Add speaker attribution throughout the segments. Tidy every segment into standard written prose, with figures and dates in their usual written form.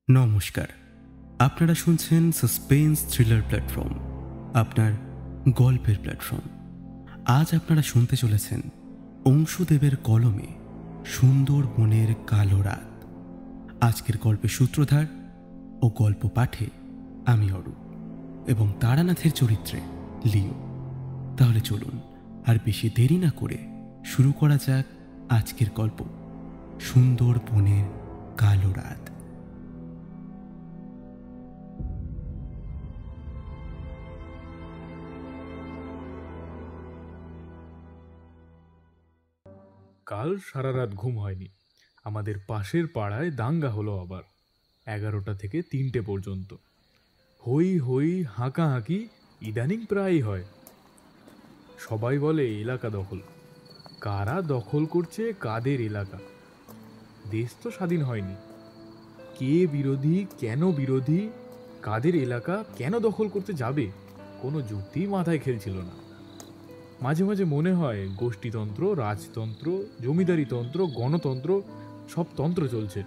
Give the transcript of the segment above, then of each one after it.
Speaker 1: নমস্কার, আপনারা শুনছেন সাসপেন্স থ্রিলার প্ল্যাটফর্ম, আপনার গল্পের প্ল্যাটফর্ম। আজ আপনারা শুনতে চলেছেন অংশুদেবের কলমে সুন্দরবনের কালো রাত। আজকের গল্পের সূত্রধার ও গল্প পাঠে আমি অরূপ এবং তারানাথের চরিত্রে লিও। তাহলে চলুন আর বেশি দেরি না করে শুরু করা যাক আজকের গল্প, সুন্দরবনের কালো রাত।
Speaker 2: কাল সারা রাত ঘুম হয়নি। আমাদের পাশের পাড়ায় দাঙ্গা হলো আবার 11টা থেকে 3টে পর্যন্ত। হই হই হাঁকাহাঁকি ইদানিং প্রায়ই হয়। সবাই বলে এলাকা দখল। কারা দখল করছে কাদের এলাকা? দেশ তো স্বাধীন হয়নি। কে বিরোধী, কেন বিরোধী, কাদের এলাকা কেন দখল করতে যাবে, কোনো যুক্তিই মাথায় খেলছিল না। মাঝে মাঝে মনে হয় গোষ্ঠীতন্ত্র, রাজতন্ত্র, জমিদারিতন্ত্র, গণতন্ত্র সব তন্ত্র চলছে।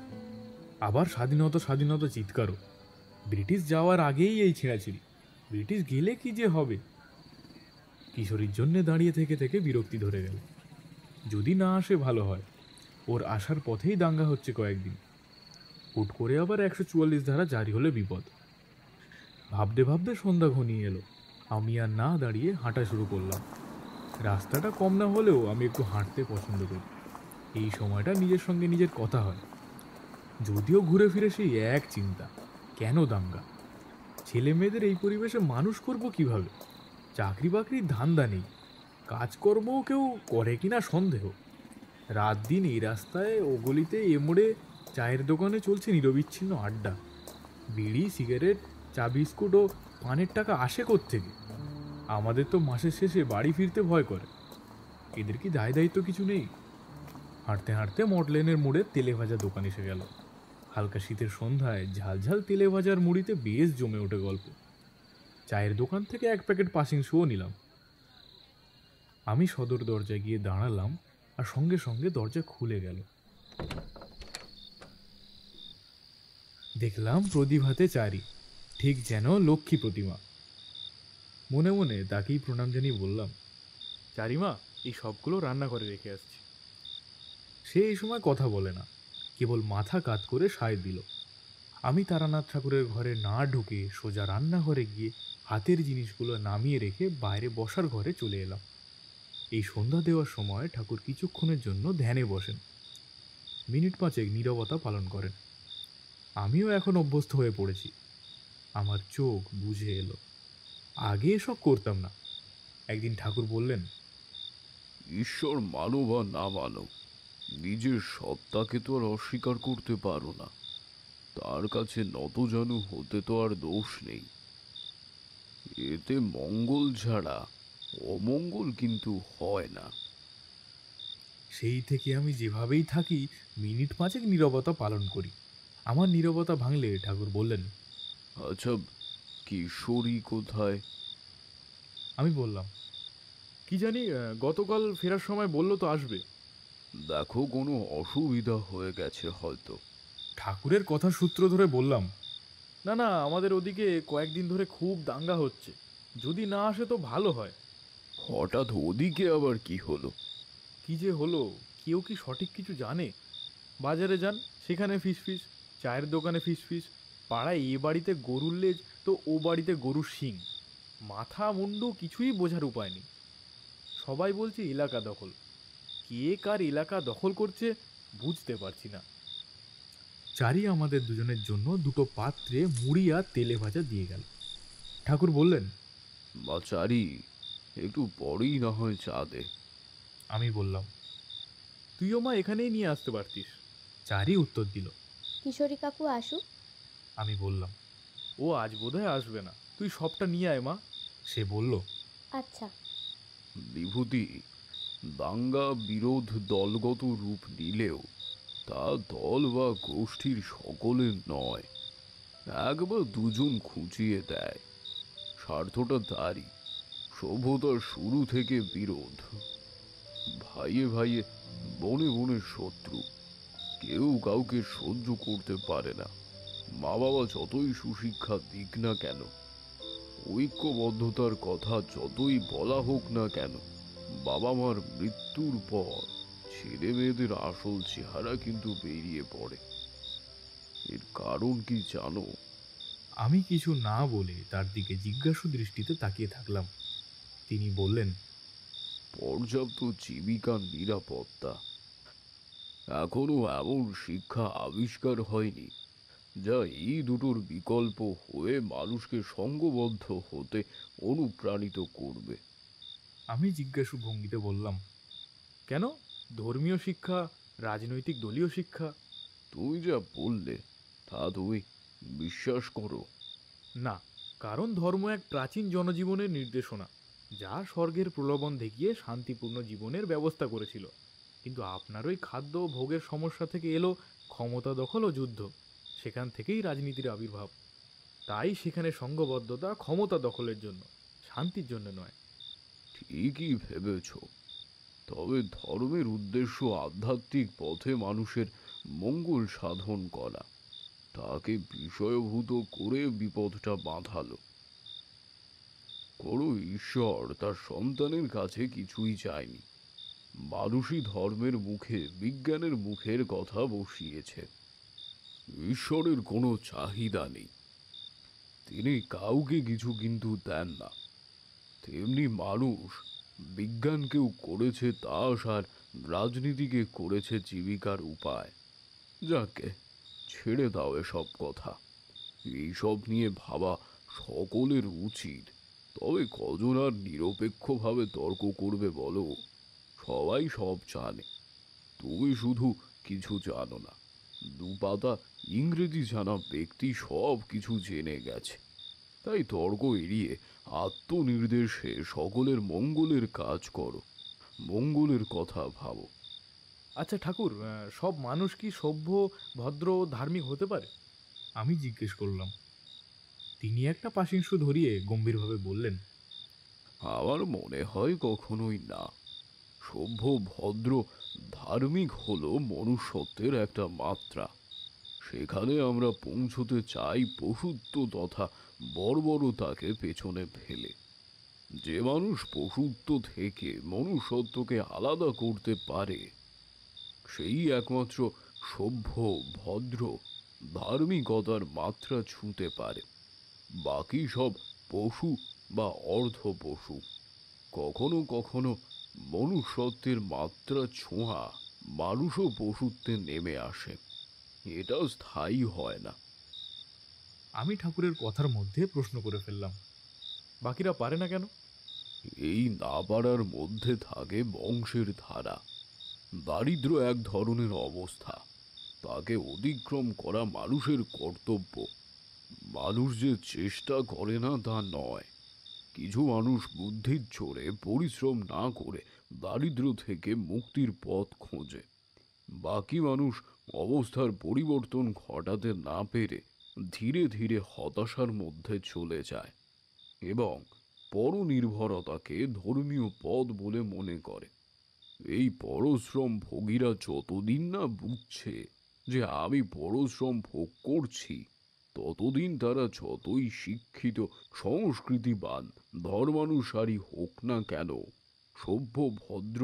Speaker 2: আবার স্বাধীনতা স্বাধীনতা চিৎকারও। ব্রিটিশ যাওয়ার আগেই এই ছিঁড়াছিঁড়ি। ব্রিটিশ গেলে কি যে হবে? কিশোরীর জন্য দাঁড়িয়ে থেকে থেকে বিরক্তি ধরে গেল। যদি না আসে ভালো হয়। ওর আসার পথেই দাঙ্গা হচ্ছে কয়েকদিন। হুট করে আবার 144 ধারা জারি হলে বিপদ। ভাবতে ভাবতে সন্ধ্যা ঘনিয়ে এলো। আমি আর না দাঁড়িয়ে হাঁটা শুরু করলাম। রাস্তাটা কম না হলেও আমি একটু হাঁটতে পছন্দ করি। এই সময়টা নিজের সঙ্গে নিজের কথা হয়। যদিও ঘুরে ফিরে সেই এক চিন্তা, কেন দাঙ্গা? ছেলে মেয়েদের এই পরিবেশে মানুষ করব কিভাবে? চাকরি বাকরির ধান্দা নেই, কাজকর্মও কেউ করে কিনা সন্দেহ। রাত দিন এই রাস্তায় ও গলিতে এ মোড়ে চায়ের দোকানে চলছে নিরবিচ্ছিন্ন আড্ডা। বিড়ি, সিগারেট, চা বিস্কুট ও পানের টাকা আসে কোত্থেকে? আমাদের তো মাসের শেষে বাড়ি ফিরতে ভয় করে। এদের কি দায় দায়িত্ব কিছু নেই? হাঁটতে হাঁটতে মটলেনের মোড়ে তেলে ভাজা দোকান এসে গেল। হালকা শীতের সন্ধ্যায় ঝালঝাল তেলে ভাজার মুড়িতে বেশ জমে ওঠে গল্প। চায়ের দোকান থেকে 1 প্যাকেট পাসিং শুও নিলাম। আমি সদর দরজায় গিয়ে দাঁড়ালাম আর সঙ্গে সঙ্গে দরজা খুলে গেল। দেখলাম প্রদীপ হাতে চারি, ঠিক যেন লক্ষ্মী প্রতিমা। মনে মনে তাকেই প্রণাম জানিয়ে বললাম, চারিমা, এই সবগুলো রান্না করে রেখে আসছি। সে এই সময় কথা বলে না, কেবল মাথা কাত করে সায় দিল। আমি তারানাথ ঠাকুরের ঘরে না ঢুকে সোজা রান্নাঘরে গিয়ে হাতের জিনিসগুলো নামিয়ে রেখে বাইরে বসার ঘরে চলে এলাম। এই সন্ধ্যা দেওয়ার সময় ঠাকুর কিছুক্ষণের জন্য ধ্যানে বসেন, মিনিট 5 নীরবতা পালন করেন। আমিও এখন অভ্যস্ত হয়ে পড়েছি। আমার চোখ বুঝে এলো, আগে এসব করতাম না। একদিন ঠাকুর বললেন,
Speaker 3: ঈশ্বর মানো বা না মানো, নিজের সত্তাকে তো আর অস্বীকার করতে পারো না। তার কাছে নতজানু হতে তো আর দোষ নেই। এতে মঙ্গল ছাড়া অমঙ্গল কিন্তু হয় না।
Speaker 2: সেই থেকে আমি যেভাবেই থাকি মিনিট 5 নীরবতা পালন করি। আমার নীরবতা ভাঙলে ঠাকুর বললেন,
Speaker 3: আচ্ছা, কিশোরী কোথায়?
Speaker 2: আমি বললাম, কি জানি, গতকাল ফেরার সময় বললো তো আসবে।
Speaker 3: দেখো, কোনো অসুবিধা হয়ে গেছে হয়তো।
Speaker 2: ঠাকুরের কথার সূত্র ধরে বললাম, না না, আমাদের ওদিকে কয়েকদিন ধরে খুব দাঙ্গা হচ্ছে, যদি না আসে তো ভালো হয়।
Speaker 3: হঠাৎ ওদিকে আবার কি হলো?
Speaker 2: কি যে হলো, কেউ কি সঠিক কিছু জানে? বাজারে যান, সেখানে ফিস, চায়ের দোকানে ফিস, পাড়ায় এ বাড়িতে গরুর লেজ তো ও বাড়িতে গরুর শিং। মাথা মুন্ডু কিছুই বোঝার উপায় নেই। সবাই বলছে এলাকা দখল। কে কার এলাকা দখল করছে বুঝতে পারছি না। চারি আমাদের দুজনের জন্য 2টো পাত্রে মুড়ি আর তেলে ভাজা দিয়ে গেল। ঠাকুর বললেন,
Speaker 3: বাচারি, একটু পরেই না হয় চা দে।
Speaker 2: আমি বললাম, তুইও মা এখানেই নিয়ে আসতে পারতিস। চারি উত্তর দিল,
Speaker 4: কিশোরী কাকু আসুক।
Speaker 2: আমি বললাম, ও আজ বোধহয় আসবে না, তুই সবটা নিয়ে আয় মা। সে বলল,
Speaker 4: আচ্ছা।
Speaker 3: বিভূতি, দাঙ্গা বিরোধ দলগত রূপ নিলেও তা দল বা গোষ্ঠীর সকলের নয়, একবার দুজন খুঁচিয়ে দেয়। স্বার্থটা তারই। সভ্যতার শুরু থেকে বিরোধ, ভাইয়ে ভাইয়ে, বনে বনে শত্রু, কেউ কাউকে সহ্য করতে পারে না। মা বাবা যতই সুশিক্ষা দিক না কেন, ঐক্যবদ্ধতার কথা যতই বলা হোক না কেন, বাবা মার মৃত্যুর পর ছেলে মেয়েদের আসল চেহারা কিন্তু বেরিয়ে পড়ে। এর কারণ কি জানো?
Speaker 2: আমি কিছু না বলে তার দিকে জিজ্ঞাসু দৃষ্টিতে তাকিয়ে থাকলাম। তিনি বললেন,
Speaker 3: পর্যাপ্ত জীবিকার নিরাপত্তা। এখনো এমন শিক্ষা আবিষ্কার হয়নি যা এই দুটোর বিকল্প হয়ে মানুষকে সঙ্গবদ্ধ হতে অনুপ্রাণিত করবে।
Speaker 2: আমি জিজ্ঞাসু ভঙ্গিতে বললাম, কেন? ধর্মীয় শিক্ষা, রাজনৈতিক দলীয় শিক্ষা?
Speaker 3: তুমি যা বললে তা তুমি বিশ্বাস করো?
Speaker 2: না, কারণ ধর্ম এক প্রাচীন জনজীবনের নির্দেশনা, যা স্বর্গের প্রলোভন দেখিয়ে শান্তিপূর্ণ জীবনের ব্যবস্থা করেছিল। কিন্তু আপনার ওই খাদ্য ও ভোগের সমস্যা থেকে এলো ক্ষমতা দখল ও যুদ্ধ। সেখান থেকেই রাজনীতির আবির্ভাব। তাই সেখানে সংঘবদ্ধতা ক্ষমতা দখলের জন্য, শান্তির জন্য নয়।
Speaker 3: ঠিকই ভেবেছ, তবে ধর্মের উদ্দেশ্য আধ্যাত্মিক পথে মানুষের মঙ্গল সাধন করা। তাকে বিষয়ভূত করে বিপদটা বাঁধালো। কোনো ঈশ্বর তার সন্তানের কাছে কিছুই চায়নি, মানুষই ধর্মের মুখে বিজ্ঞানের মুখের কথা বসিয়েছে। ঈশ্বরের কোনো চাহিদা নেই, তিনি কাউকে কিছু কিন্তু দেন না। তেমনি মানুষ বিজ্ঞানকেও করেছে তাস আর রাজনীতিকে করেছে জীবিকার উপায়। যাকে ছেড়ে দাও এসব কথা, এইসব নিয়ে ভাবা সকলের উচিত। তবে কজন আর নিরপেক্ষভাবে তর্ক করবে বলো? সবাই সব জানে, তুমি শুধু কিছু জানো না। দুপাতা ইংরেজি জানা ব্যক্তি সব কিছু জেনে গেছে। তাই তর্ক এড়িয়ে আত্মনির্দেশে সকলের মঙ্গলের কাজ করো, মঙ্গলের কথা ভাবো।
Speaker 2: আচ্ছা ঠাকুর, সব মানুষ কি সভ্য, ভদ্র ও ধার্মিক হতে পারে? আমি জিজ্ঞেস করলাম। তিনি একটা পাশিংশু ধরিয়ে গম্ভীরভাবে বললেন,
Speaker 3: আমার মনে হয় কখনোই না। সভ্য, ভদ্র, ধার্মিক হলো মনুষ্যত্বের একটা মাত্রা। সেখানে আমরা পৌঁছতে চাই পশুত্ব তথা বর্বরতাকে পেছনে ফেলে। যে মানুষ পশুত্ব থেকে মনুষ্যত্বকে আলাদা করতে পারে, সেই একমাত্র সভ্য, ভদ্র, ধার্মিকতার মাত্রা ছুঁতে পারে। বাকি সব পশু বা অর্ধ পশু। কখনো কখনো মনুষ্যত্বের মাত্রা ছোঁয়া মানুষও পশুত্বে নেমে আসে, এটা স্থায়ী হয় না।
Speaker 2: আমি ঠাকুরের কথার মধ্যে প্রশ্ন করে ফেললাম, বাকিরা পারে না কেন?
Speaker 3: এই না পারার মধ্যে থাকে বংশের ধারা। দারিদ্র্য এক ধরনের অবস্থা, তাকে অতিক্রম করা মানুষের কর্তব্য। মানুষ যে চেষ্টা করে না তা নয়। কিছু মানুষ বুদ্ধির জোরে পরিশ্রম না করে দারিদ্র্য থেকে মুক্তির পথ খোঁজে। বাকি মানুষ অবস্থার পরিবর্তন ঘটাতে না পেরে ধীরে ধীরে হতাশার মধ্যে চলে যায় এবং পরনির্ভরতাকে ধর্মীয় পথ বলে মনে করে। এই পরশ্রম ভোগীরা যতদিন না বুঝছে যে আমি পরশ্রম ভোগ করছি, ততদিন তারা যতই শিক্ষিত, সংস্কৃতিবান, ধর্মানুসারী হোক না কেন, সভ্য, ভদ্র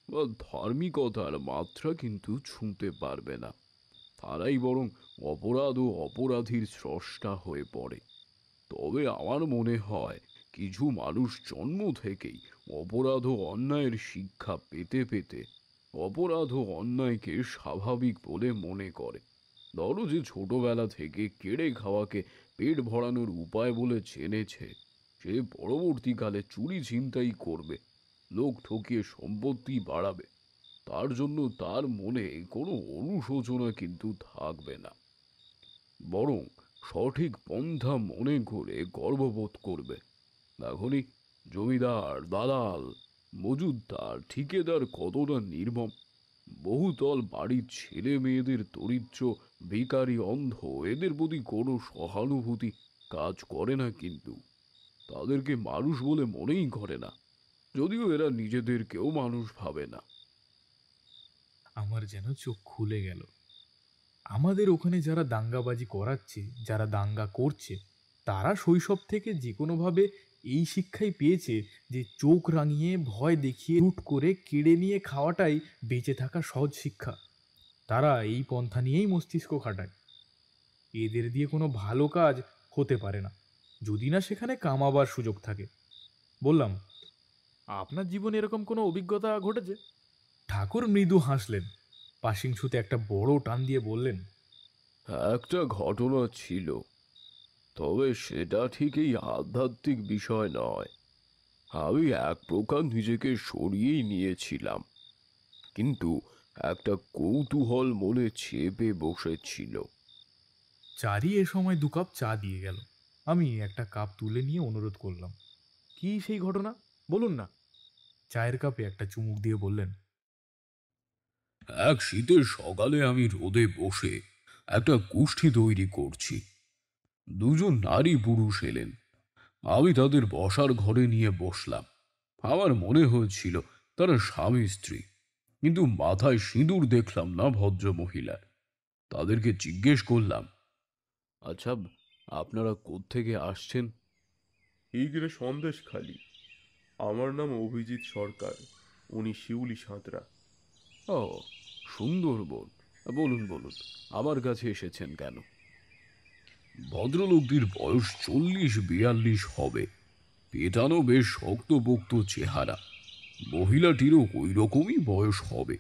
Speaker 3: বা ধার্মিকতার মাত্রা কিন্তু ছুঁতে পারবে না। তারাই বরং অপরাধ ও অপরাধীর স্রষ্টা হয়ে পড়ে। তবে আমার মনে হয় কিছু মানুষ জন্ম থেকেই অপরাধ ও অন্যায়ের শিক্ষা পেতে পেতে অপরাধ ও অন্যায়কে স্বাভাবিক বলে মনে করে। ধরো, যে ছোটবেলা থেকে কেড়ে খাওয়াকে পেট ভরানোর উপায় বলে জেনেছে, সে পরবর্তীকালে চুরি ছিনতাই করবে, লোক ঠকিয়ে সম্পত্তি বাড়াবে। তার জন্য তার মনে কোনো অনুশোচনা কিন্তু থাকবে না, বরং সঠিক পন্থা মনে করে গর্ববোধ করবে। এখনই জমিদার, দালাল, মজুদদার, ঠিকেদার কতটা নির্মম! বহুতল বাড়ির ছেলে মেয়েদের দরিদ্র, ভিখারি, অন্ধ, এদের প্রতি কোনো সহানুভূতি কাজ করে না, কিন্তু তাদেরকে মানুষ বলে মনেই করে না, যদিও এরা নিজেদেরকেও মানুষ ভাবে না।
Speaker 2: আমার যেন চোখ খুলে গেল। আমাদের ওখানে যারা দাঙ্গাবাজি করাচ্ছে, যারা দাঙ্গা করছে, তারা শৈশব থেকে যে কোনোভাবে এই শিক্ষাই পেয়েছে যে চোখ রাঙিয়ে ভয় দেখিয়ে লুট করে কেড়ে নিয়ে খাওয়াটাই বেঁচে থাকার সহজ শিক্ষা। তারা এই পন্থা নিয়েই মস্তিষ্ক খাটায়। এদের দিয়ে কোনো ভালো কাজ হতে পারে না যদি না সেখানে কামাবার সুযোগ থাকে। বললাম, আপনার জীবনে এরকম কোনো অভিজ্ঞতা ঘটেছে? ঠাকুর মৃদু হাসলেন, পাশিংশুতে একটা বড় টান দিয়ে বললেন,
Speaker 3: একটা ঘটনা ছিল, তবে সেটা ঠিক এই আধ্যাত্মিক বিষয় নয়। আমি এক প্রকার নিজেকে সরিয়েই নিয়েছিলাম, কিন্তু একটা কৌতূহল মনে চেপে বসেছিল।
Speaker 2: চারি এ সময় 2 কাপ চা দিয়ে গেল। আমি একটা কাপ তুলে নিয়ে অনুরোধ করলাম, কি সেই ঘটনা বলুন না। চায়ের কাপে একটা চুমুক দিয়ে বললেন,
Speaker 3: এক শীতের সকালে আমি রোদে বসে একটা কুষ্ঠি তৈরি করছি। দুজন নারী পুরুষ এলেন। আমি তাদের বসার ঘরে নিয়ে বসলাম। আমার মনে হয়েছিল তারা স্বামী স্ত্রী, কিন্তু মাথায় সিঁদুর দেখলাম না ভদ্র মহিলার। তাদেরকে জিজ্ঞেস করলাম, আচ্ছা, আপনারা কোত্থেকে আসছেন?
Speaker 5: এইখানে সন্দেশখালি। আমার নাম অভিজিৎ সরকার, উনি শিউলি সাঁতরা।
Speaker 3: ও, সুন্দরবন। বলুন বলুন, আমার কাছে এসেছেন কেন? ভদ্রলোকটির বয়স 40-42 হবে। পেটানো বেশ শক্তপোক্ত চেহারা। মহিলাটিরও ওই রকমই বয়স হবে।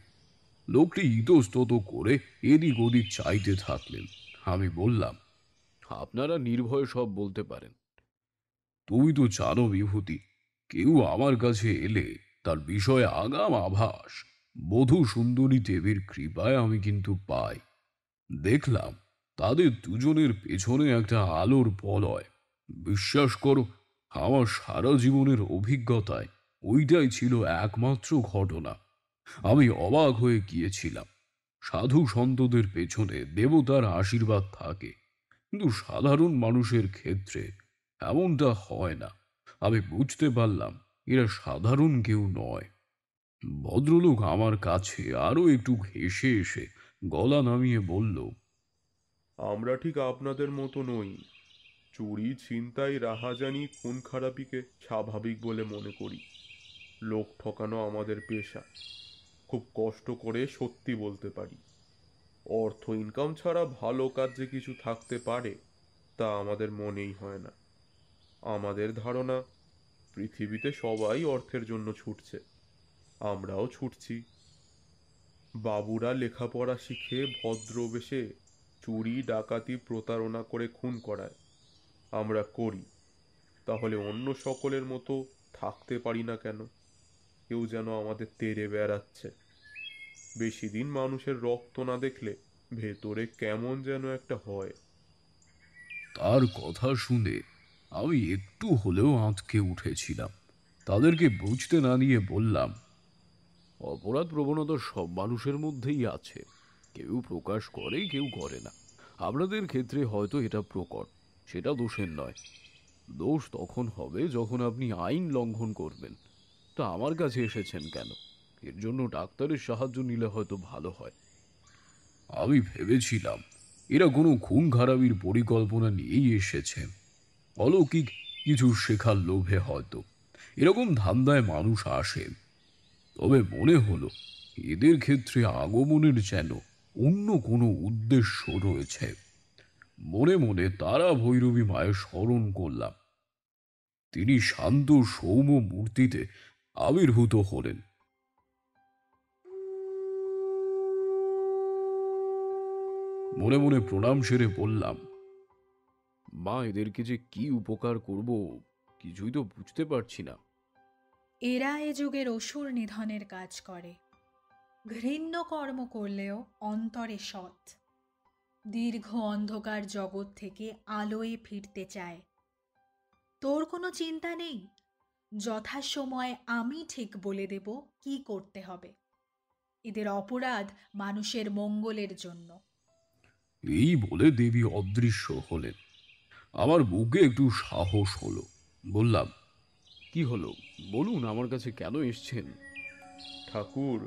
Speaker 3: লোকটি ইতস্তত করে এদিক ওদিক চাইতে থাকলেন। আমি বললাম, আপনারা নির্ভয়ে সব বলতে পারেন। তুমি তো জানো বিভূতি, কেউ আমার কাছে এলে তার বিষয়ে আগাম আভাস বধূ সুন্দরী দেবীর কৃপায় আমি কিন্তু পাই। দেখলাম তাদের দুজনের পেছনে একটা আলোর বলয়। বিশ্বাস করো, আমার সারা জীবনের অভিজ্ঞতায় ওইটাই ছিল একমাত্র ঘটনা। আমি অবাক হয়ে গিয়েছিলাম। সাধু সন্তদের পেছনে দেবতার আশীর্বাদ থাকে, কিন্তু সাধারণ মানুষের ক্ষেত্রে এমনটা হয় না। আমি বুঝতে পারলাম এরা সাধারণ কেউ নয়। ভদ্রলোক আমার কাছে আরো একটু ঘেঁষে এসে গলা নামিয়ে বলল,
Speaker 5: আমরা ঠিক আপনাদের মতো নই। চুরি, ছিনতাই, রাহাজানি, খুন খারাপিকে স্বাভাবিক বলে মনে করি। লোক ঠকানো আমাদের পেশা। খুব কষ্ট করে সত্যি বলতে পারি। অর্থ ইনকাম ছাড়া ভালো কাজ যে কিছু থাকতে পারে তা আমাদের মনেই হয় না। আমাদের ধারণা, পৃথিবীতে সবাই অর্থের জন্য ছুটছে, আমরাও ছুটছি। বাবুরা লেখাপড়া শিখে ভদ্রবেশে চুরি, ডাকাতি, প্রতারণা করে খুন করায়, আমরা করি। তাহলে অন্য সকলের মতো থাকতে পারি না কেন? কেউ যেন আমাদের তেড়ে বেড়াচ্ছে। বেশি দিন মানুষের রক্ত না দেখলে ভেতরে কেমন যেন একটা হয়।
Speaker 3: তার কথা শুনে আমি একটু হলেও আঁতকে উঠেছিলাম। তাদেরকে বুঝতে না নিয়ে বললাম, অপরাধ প্রবণতা সব মানুষের মধ্যেই আছে। কেউ প্রকাশ করে, কেউ করে না। আপনাদের ক্ষেত্রে হয়তো এটা প্রকট, সেটা দোষের নয়। দোষ তখন হবে যখন আপনি আইন লঙ্ঘন করবেন। তা আমার কাছে এসেছেন কেন? এর জন্য ডাক্তারের সাহায্য নিলে হয়তো ভালো হয়। আমি ভেবেছিলাম এরা কোনো খুন খারাপির পরিকল্পনা নিয়েই এসেছে। অলৌকিক কিছু শেখার লোভে হয়তো এরকম ধান্দায় মানুষ আসে। তবে মনে হলো এদের ক্ষেত্রে আগমনের যেন অন্য কোনো উদ্দেশ্য রয়েছে। মনে মনে তারা ভৈরবী মায়ের স্মরণ করলাম। তিনি শান্ত সৌম্য মূর্তিতে আবির্ভূত হলেন। মনে মনে প্রণাম সেরে বললাম, মা, এদেরকে যে কি উপকার করব কিছুই তো বুঝতে পারছি না।
Speaker 6: এরা এ যুগের অসুর নিধনের কাজ করে। ঘৃণ্য কর্ম করলেও অন্তরে সৎ। দীর্ঘ অন্ধকার জগৎ থেকে আলোয় ফিরতে চায়। তোর কোনো চিন্তা নেই, যথাসময়ে আমি ঠিক বলে দেব কি করতে হবে। এদের অপরাধ মানুষের মঙ্গলের জন্য।
Speaker 3: এই বলে দেবী অদৃশ্য হলেন। আমার বুকে একটু সাহস হলো। বললাম, কি হলো বলুন, আমার কাছে কেন এসছেন?
Speaker 5: ঠাকুর,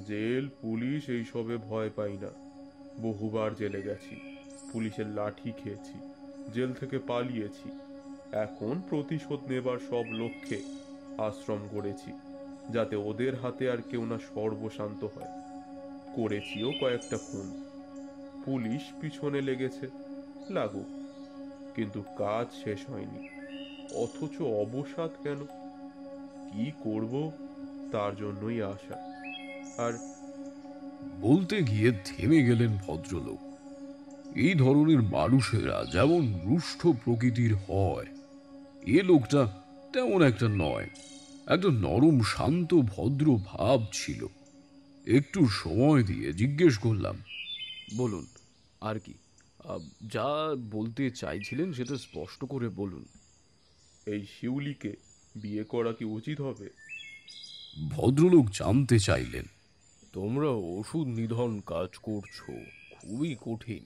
Speaker 5: জেল পুলিশ এইসবে ভয় পাই না। বহুবার জেলে গেছি, পুলিশের লাঠি খেয়েছি, জেল থেকে পালিয়েছি। এখন প্রতিশোধ নেবার সব লক্ষ্যে আশ্রম গড়েছি, যাতে ওদের হাতে আর কেউ না সর্বশান্ত হয়। করেছিও কয়েকটা খুন। পুলিশ পিছনে লেগেছে, লাগুক, কিন্তু কাজ শেষ হয়নি। অথচ অবসাদ কেন? কি করব তার জন্যই আশা। আর
Speaker 3: বলতে গিয়ে থেমে গেলেন ভদ্রলোক। এই ধরনের মানুষেরা যেমন রুষ্ট প্রকৃতির হয়, এ লোকটা তেমন একটা নয়। একটা নরম শান্ত ভদ্র ভাব ছিল। একটু সময় দিয়ে জিজ্ঞেস করলাম, বলুন আর কি, যা বলতে চাইছিলেন সেটা স্পষ্ট করে বলুন।
Speaker 5: এই শিউলিকে বিয়ে করা কি উচিত হবে?
Speaker 3: ভদ্রলোক জানতে চাইলেন, তোমরা ওষুধ নিধন কাজ করছো, খুবই কঠিন।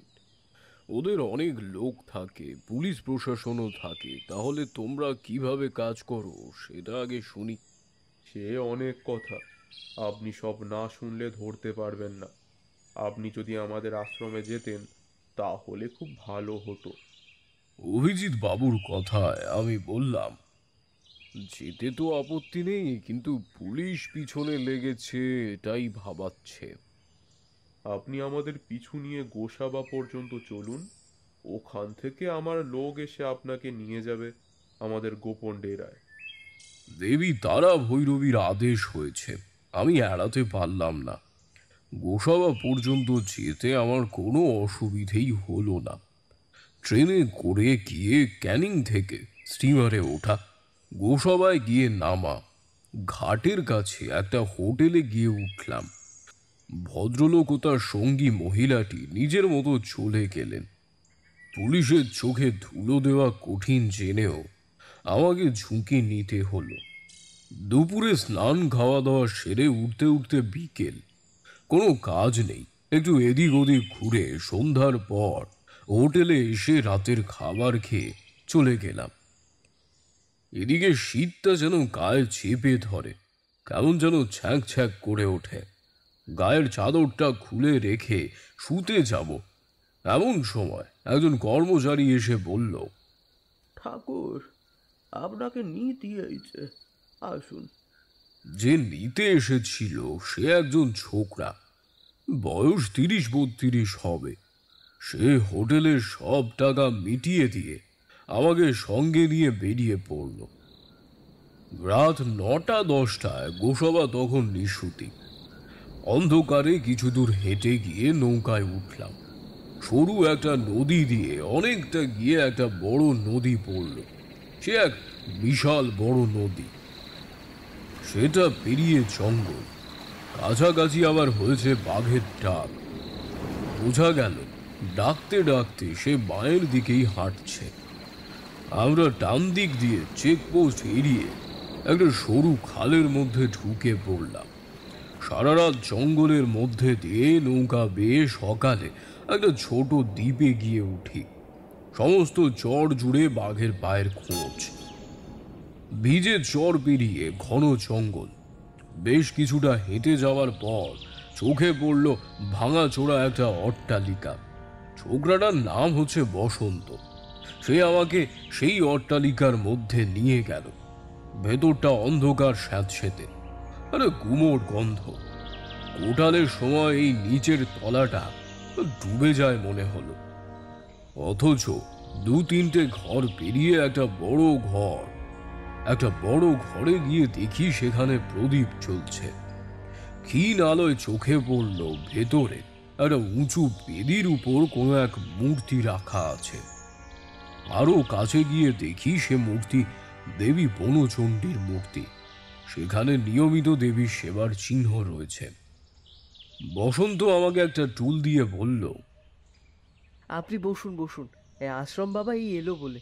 Speaker 3: ওদের অনেক লোক থাকে, পুলিশ প্রশাসনও থাকে, তাহলে তোমরা কিভাবে কাজ করো সেটা আগে শুনি।
Speaker 5: সে অনেক কথা, আপনি সব না শুনলে ধরতে পারবেন না। আপনি যদি আমাদের আশ্রমে যেতেন তাহলে খুব ভালো হতো।
Speaker 3: অভিজিৎ বাবুর কথায় আমি বললাম, যেতে তো আপত্তি নেই, কিন্তু পুলিশ পিছনে লেগেছে এটাই ভাবাচ্ছে।
Speaker 5: আপনি আমাদের পিছু নিয়ে গোসাবা পর্যন্ত চলুন, ওখান থেকে আমার লোক এসে আপনাকে নিয়ে যাবে আমাদের গোপন ডেরায়।
Speaker 3: দেবী তারা ভৈরবীর আদেশ হয়েছে, আমি এড়াতে পারলাম না। গোসাবা পর্যন্ত যেতে আমার কোনো অসুবিধেই হলো না। ট্রেনে করে গিয়ে ক্যানিং থেকে স্টিমারে ওঠা, গোসাবায় গিয়ে নামা, ঘাটের কাছে একটা হোটেলে গিয়ে উঠলাম। ভদ্রলোক ও তার সঙ্গী মহিলাটি নিজের মতো চলে গেলেন। পুলিশের চোখে ধুলো দেওয়া কঠিন জেনেও আমাকে ঝুঁকি নিতে হলো। দুপুরে স্নান খাওয়া দাওয়া সেরে উঠতে উঠতে বিকেল। কোনো কাজ নেই, একটু এদিক ওদিক ঘুরে সন্ধ্যার পর হোটেলে এসে রাতের খাবার খেয়ে চলে গেলাম। এদিকে শীতটা যেন গায়ে চেপে ধরে, কেমন যেন ছ্যাঁক ছ্যাঁক করে ওঠে। গায়ের চাদরটা খুলে রেখে শুতে যাব, এমন সময় একজন কর্মচারী এসে বলল,
Speaker 7: ঠাকুর, আপনাকে নিতে এইছে, আসুন।
Speaker 3: যে নিতে এসেছিল সে একজন ছোকরা, বয়স 30-32 হবে। সে হোটেলের সব টাকা মিটিয়ে দিয়ে আমাকে সঙ্গে নিয়ে বেরিয়ে পড়ল। রাত 9টা-10টায় গোসবা তখন নিশুতি। অন্ধকারে কিছু দূর হেঁটে গিয়ে নৌকায় উঠলাম। সরু একটা নদী দিয়ে অনেকটা গিয়ে একটা বড় নদী পড়ল। সে এক বিশাল বড় নদী। সেটা পেরিয়ে জঙ্গল, কাছাকাছি আবার হয়েছে বাঘের ডাক। বোঝা গেল ডাকতে ডাকতে সে বাঁয়ের দিকেই হাঁটছে। আমরা ডান দিক দিয়ে চেকপোস্ট এড়িয়ে একটা সরু খালের মধ্যে ঢুকে পড়লাম। সারা রাত জঙ্গলের মধ্যে দিয়ে নৌকা বেয়ে সকালে একটা ছোট দ্বীপে গিয়ে উঠি। সমস্ত চর জুড়ে বাঘের পায়ের খোঁজ। ভিজে চর পেরিয়ে ঘন জঙ্গল। বেশ কিছুটা হেঁটে যাওয়ার পর চোখে পড়ল ভাঙাচোরা একটা অট্টালিকা। ছোকরাটার নাম হচ্ছে বসন্ত। সে আমাকে সেই অট্টালিকার মধ্যে নিয়ে গেল। ভেতরটা অন্ধকার স্যাঁতসেঁতে, আরে গুমোট গন্ধ। কোটালের সময় এই নিচের তলাটা ডুবে যায় মনে হলো। অথচ 2-3টে ঘর পেরিয়ে একটা বড় ঘরে গিয়ে দেখি সেখানে প্রদীপ জ্বলছে। ক্ষীণ আলোয় চোখে পড়ল ভেতরে একটা উঁচু বেদির উপর কোনো এক মূর্তি রাখা আছে। আরো কাছে গিয়ে দেখি সে মূর্তি দেবী বনচণ্ডীর মূর্তি। সেখানে নিয়মিত দেবীর সেবার চিহ্ন রয়েছে। বসন্ত আমাকে একটা টুল দিয়ে বলল,
Speaker 7: আপনি বসুন বসুন, এই আশ্রম বাবা এই এলো বলে।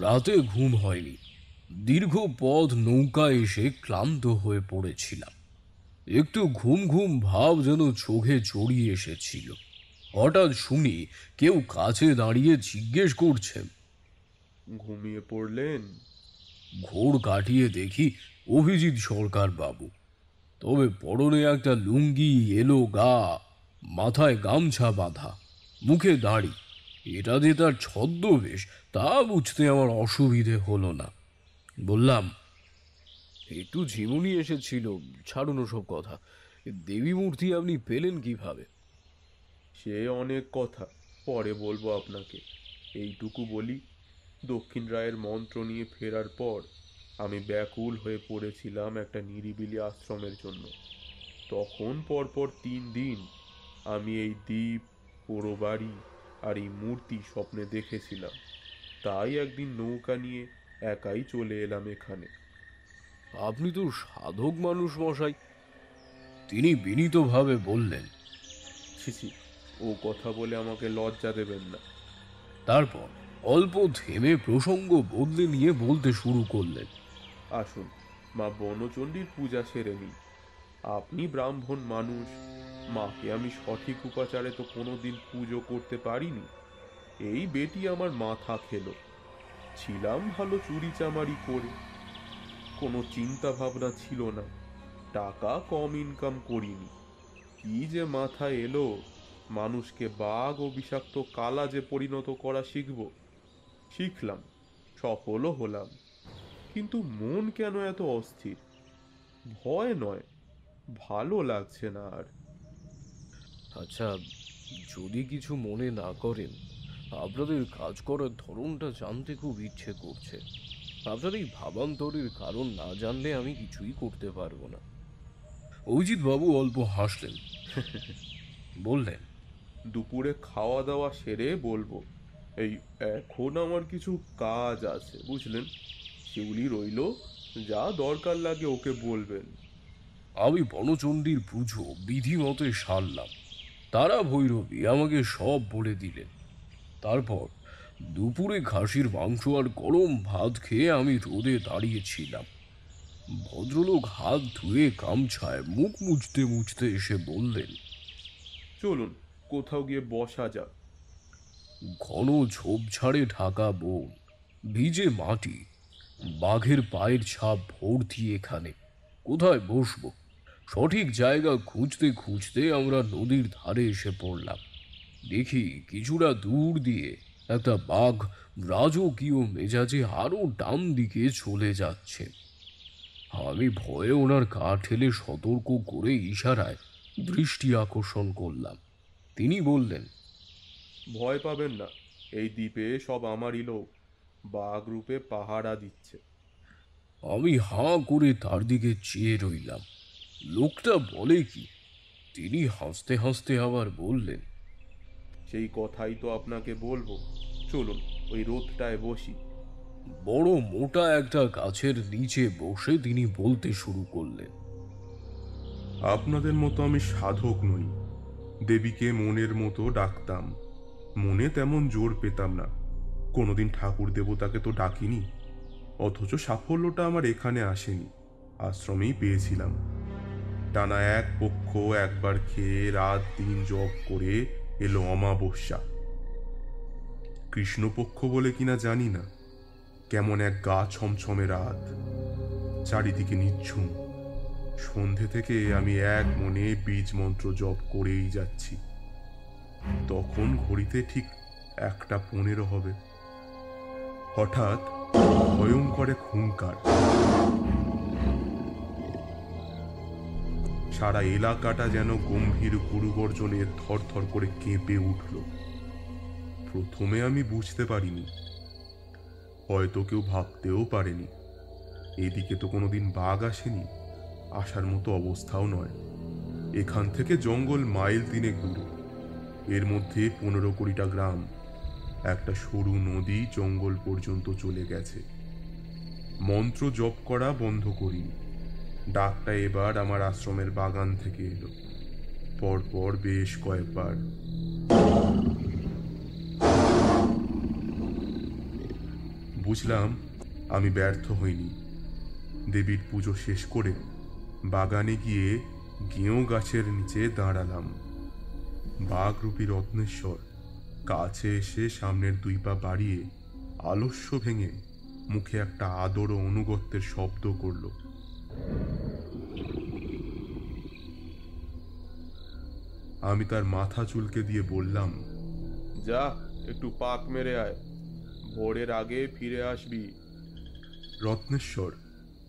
Speaker 3: রাতে ঘুম হয়নি। দীর্ঘ পথ নৌকায় এসে ক্লান্ত হয়ে পড়েছিলাম। একটু ঘুম ঘুম ভাব যেন চোখে জড়িয়ে এসেছিল। হঠাৎ শুনি কেউ কাছে দাঁড়িয়ে জিজ্ঞেস করছে,
Speaker 5: ঘুমিয়ে পড়লেন?
Speaker 3: ঘোর কাটিয়ে দেখি অভিজিৎ সরকার বাবু। তবে পরনে একটা লুঙ্গি, এলো গা, মাথায় গামছা বাঁধা, মুখে দাড়ি, এটা যে তার ছদ্মবেশ তা বুঝতে আমার অসুবিধে হলো না। বললাম, একটু ঝিমুনি এসেছিল, ছাড়ুন সব কথা। দেবী মূর্তি আপনি পেলেন কিভাবে?
Speaker 5: সে অনেক কথা, পরে বলবো আপনাকে। এইটুকু বলি, দক্ষিণ রায়ের মন্ত্র নিয়ে ফেরার পর আমি ব্যাকুল হয়ে পড়েছিলাম একটা নিরিবিলি আশ্রমের জন্য। তখন পরপর 3 দিন আমি এই দ্বীপ, পোড়ো বাড়ি আর এই মূর্তি স্বপ্নে দেখেছিলাম। তাই একদিন নৌকা নিয়ে একাই চলে এলাম এখানে।
Speaker 3: আপনি তো সাধক মানুষ মশাই। তিনি বিনীতভাবে বললেন।
Speaker 5: ছিছি, ও কথা বলে আমাকে লজ্জা দেবেন না।
Speaker 3: তারপর অল্প থেমে প্রসঙ্গ বদলে নিয়ে বলতে শুরু করলেন।
Speaker 5: আসুন, মা বনচণ্ডীর পূজা সেরে নিই। আপনি ব্রাহ্মণ মানুষ, মাকে আমি সঠিক উপাচারে তো কোনোদিন পুজো করতে পারিনি। এই বেটি আমার মাথা খেলো। ছিলাম ভালো চুরি চামারি করে, কোনো চিন্তা ভাবনা ছিল না, টাকা কম ইনকাম করিনি। কি যে মাথায় এলো, মানুষকে বাঘ ও বিষাক্ত কালা যে পরিণত করা শিখলাম, সফলও হলাম। কিন্তু মন কেন এত অস্থির? ভয় নয়, ভালো লাগছে না আর।
Speaker 3: আচ্ছা, যদি কিছু মনে না করেন, আপনাদের কাজ করার ধরনটা জানতে খুব ইচ্ছে করছে। আপনার এই ভাবান্তরের কারণ না জানলে আমি কিছুই করতে পারবো না। অভিজিৎ বাবু অল্প হাসলেন, বললেন,
Speaker 5: দুপুরে খাওয়া দাওয়া সেরে বলবো। এই এখন আমার কিছু কাজ আছে, বুঝলেন? সেগুলি রইল, যা দরকার লাগে ওকে বলবেন।
Speaker 3: আমি বনচণ্ডীর পুজো বিধি মতো সারলাম। তারা ভৈরবী আমাকে সব বলে দিলেন। তারপর দুপুরে খাসির মাংস আর গরম ভাত খেয়ে আমি রোদে দাঁড়িয়েছিলাম। ভদ্রলোক হাত ধুয়ে গামছায় মুখ মুছতে মুছতে এসে বললেন,
Speaker 5: চলুন কোথাও গিয়ে বসা যাক।
Speaker 3: ঘন ঝোপঝাড়ে ঢাকা বন, ভিজে মাটি, বাঘের পায়ের ছাপ ভর্তি এখানে। কোথায় বসবো? সঠিক জায়গা খুঁজতে খুঁজতে আমরা নদীর ধারে এসে পড়লাম। দেখি কিছুটা দূর দিয়ে একটা বাঘ রাজকীয় মেজাজে আরো ডান দিকে চলে যাচ্ছে। আমি ভয়ে ওনার গা ঠেলে সতর্ক করে ইশারায় দৃষ্টি আকর্ষণ করলাম। তিনি বললেন,
Speaker 5: ভয় পাবেন না, এই দ্বীপে সব আমারই লোক, বাঘ রূপে পাহারা দিচ্ছে।
Speaker 3: আমি হাঁ করে তার দিকে চেয়ে রইলাম। লোকটা বলে কি? তিনি হাসতে হাসতে আবার বললেন,
Speaker 5: সেই কথাই তো আপনাকে বলবো। চলুন ওই রোদটায় বসি।
Speaker 3: বড় মোটা একটা গাছের নিচে বসে তিনি বলতে শুরু করলেন,
Speaker 5: আপনাদের মতো আমি সাধক নই। দেবীকে মনের মতো ডাকতাম, মনে তেমন জোর পেতাম না। কোনোদিন ঠাকুর দেবতাকে তো ডাকিনি। অথচ সাফল্যটা আমার এখানে আসেনি, আশ্রমেই পেয়েছিলাম। টানা এক পক্ষ একবার খেয়ে রাত দিন জপ করে এলো অমাবস্যা। কৃষ্ণপক্ষ বলে কিনা জানি না, কেমন এক গা ছমছমে রাত, চারিদিকে নিঝুম। সন্ধে থেকে আমি এক মনে বীজ মন্ত্র জপ করেই যাচ্ছি। তখন ঘড়িতে ঠিক 1:15 হবে। হঠাৎ ভয়ঙ্কর এক হুঙ্কার। সারা এলাকাটা যেন গম্ভীর গুরুগর্জনে থরথর করে কেঁপে উঠল। প্রথমে আমি বুঝতে পারিনি, হয়তো কেউ ভাবতেও পারেনি। এদিকে তো কোনোদিন বাঘ আসেনি, আসার মতো অবস্থাও নয়। এখান থেকে জঙ্গল মাইল 3 দূরে। এর মধ্যে 15-20টা গ্রাম, একটা সরু নদী জঙ্গল পর্যন্ত চলে গেছে। মন্ত্র জপ করা বন্ধ করিনি। ডাকটা এবার আমার আশ্রমের বাগান থেকে এলো, পরপর বেশ কয়েকবার। বুঝলাম আমি ব্যর্থ হইনি। দেবীর পুজো শেষ করে বাগানে গিয়ে গেঁয়ো গাছের নিচে দাঁড়ালাম। বাঘরূপী রত্নেশ্বর কাছে এসে সামনের 2 পা বাড়িয়ে আলস্য ভেঙে মুখে একটা আদর ও অনুগত্যের শব্দ করল। আমি তার মাথা চুলকে দিয়ে বললাম, যা একটু পাক মেরে আয়, ভোরের আগে ফিরে আসবি। রত্নেশ্বর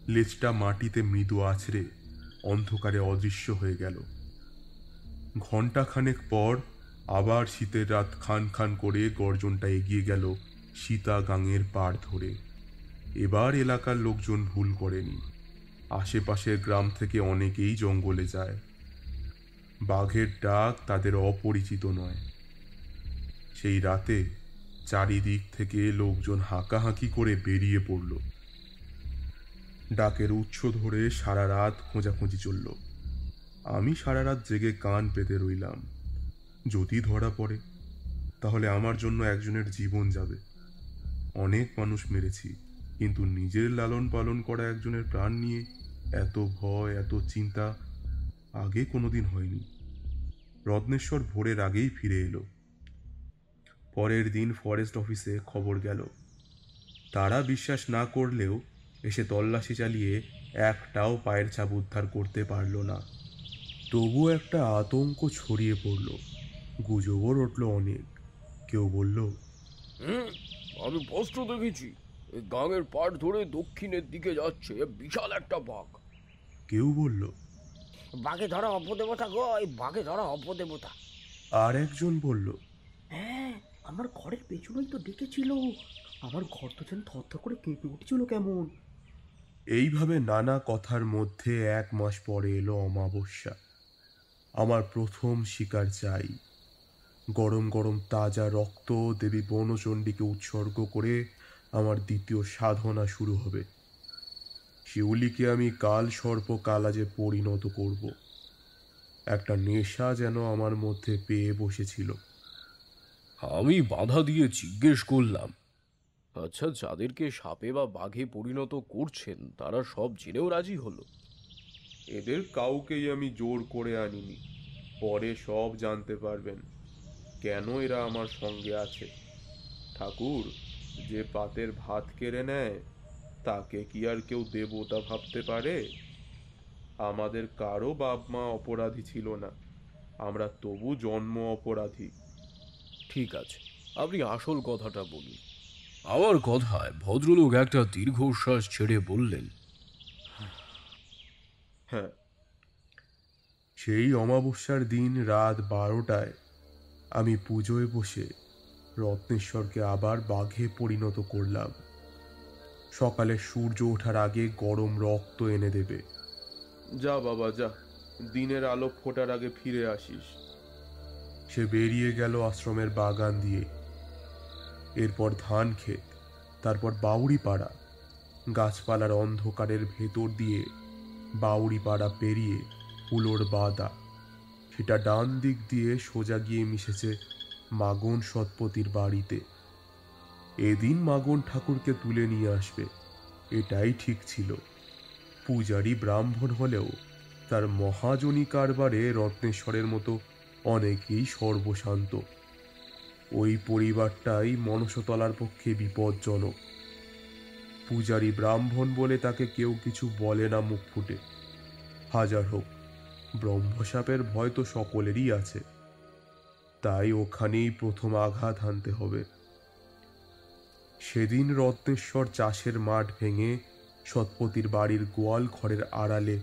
Speaker 5: লেজটা মাটিতে মৃদু আছড়ে অন্ধকারে অদৃশ্য হয়ে গেল। ঘণ্টাখানেক পর আবার শীতের রাত খান খান করে গর্জনটা এগিয়ে গেল সীতা গাঙের পাড় ধরে। এবার এলাকার লোকজন ভুল করেনি, আশেপাশের গ্রাম থেকে অনেকেই জঙ্গলে যায়। বাঘের ডাক তাদের অপরিচিত নয়। সেই রাতে চারিদিক থেকে লোকজন হাঁকাহাঁকি করে বেরিয়ে পড়ল। ডাকের উৎস ধরে সারা রাত খোঁজাখুঁজি চলল। আমি সারা রাত জেগে কান পেতে রইলাম। যদি ধরা পড়ে তাহলে আমার জন্য একজনের জীবন যাবে। অনেক মানুষ মেরেছি, কিন্তু নিজের লালন পালন করা একজনের প্রাণ নিয়ে এত ভয়, এত চিন্তা আগে কোনোদিন হয়নি। রত্নেশ্বর ভোরের আগেই ফিরে এলো। পরের দিন ফরেস্ট অফিসে খবর গেল। তারা বিশ্বাস না করলেও এসে তল্লাশি চালিয়ে একটাও পায়ের ছাপ উদ্ধার করতে পারল না। তবু একটা আতঙ্ক ছড়িয়ে পড়ল, গুজবও রটল অনেক। কেউ বলল,
Speaker 3: আমি স্পষ্ট দেখেছি, এই গাঙের পাড় ধরে দক্ষিণের দিকে যাচ্ছে বিশাল একটা বাঘ।
Speaker 5: কেউ বলল,
Speaker 8: বাঘে ধরা অপদেবতা গো, এই বাঘে ধরা অপদেবতা।
Speaker 5: আর একজন বলল,
Speaker 7: হ্যাঁ, আমার ঘরের পেছনেই তো ডেকেছিল। আমার ঘর তো যেন থরথর করে কেঁপে উঠছিল কেমন।
Speaker 5: এইভাবে নানা কথার মধ্যে 1 মাস পরে এলো অমাবস্যা। আমার প্রথম শিকার চাই। গরম গরম তাজা রক্ত দেবী বনচণ্ডীকে উৎসর্গ করে আমার দ্বিতীয় সাধনা শুরু হবে। শিউলিকে আমি কাল সর্প কালাজে পরিণত করব। একটা নেশা যেন আমার মধ্যে পেয়ে বসেছিল।
Speaker 3: আমি বাধা দিয়ে জিজ্ঞেস করলাম, আচ্ছা, যাদেরকে সাপে বা বাঘে পরিণত করছেন তারা সব জেনেও রাজি হলো?
Speaker 5: এদের কাউকেই আমি জোর করে আনিনি। পরে সব জানতে পারবেন কেন এরা আমার সঙ্গে আছে। ঠাকুর, যে পাতের ভাত কেড়ে নেয় তাকে কি আর কেউ দেবতা ভাবতে পারে? আমাদের কারো বাপ মা অপরাধী ছিল না, আমরা তবু জন্ম অপরাধী।
Speaker 3: ঠিক আছে, আপনি আসল কথাটা বলুন। আমার কথায় ভদ্রলোক একটা দীর্ঘশ্বাস ছেড়ে বললেন,
Speaker 5: হ্যাঁ, সেই অমাবস্যার দিন রাত 12টায় আমি পুজোয় বসে রত্নেশ্বরকে আবার বাঘে পরিণত করলাম। সকালে সূর্য ওঠার আগে গরম রক্ত এনে দেবে। যা বাবা যা, দিনের আলো ফোটার আগে ফিরে আসিস। সে বেরিয়ে গেল আশ্রমের বাগান দিয়ে। এরপর ধান ক্ষেত, তারপর বাউড়ি পাড়া। গাছপালার অন্ধকারের ভেতর দিয়ে বাউড়ি পাড়া পেরিয়ে হুলোর বাদা। সেটা ডান দিক দিয়ে সোজা গিয়ে মিশেছে মাগন সৎপতির বাড়িতে। এদিন মাগন ঠাকুরকে তুলে নিয়ে আসবে, এটাই ঠিক ছিল। পূজারী ব্রাহ্মণ হলেও তার মহাজনী কারবারে রত্নেশ্বরের মতো অনেকেই সর্বশান্ত। ওই পরিবারটাই মনসতলার পক্ষে বিপজ্জনক। পূজারী ব্রাহ্মণ বলে তাকে কেউ কিছু বলে না মুখ ফুটে। হাজার হোক, ব্রহ্মসাপের ভয় তো সকলেরই আছে। তাই ওখানেই প্রথম আঘাত হানতে হবে। সেদিন রত্নেশ্বর চাষের মাঠ ভেঙে সৎপতির বাড়ির গোয়াল ঘরের আড়ালে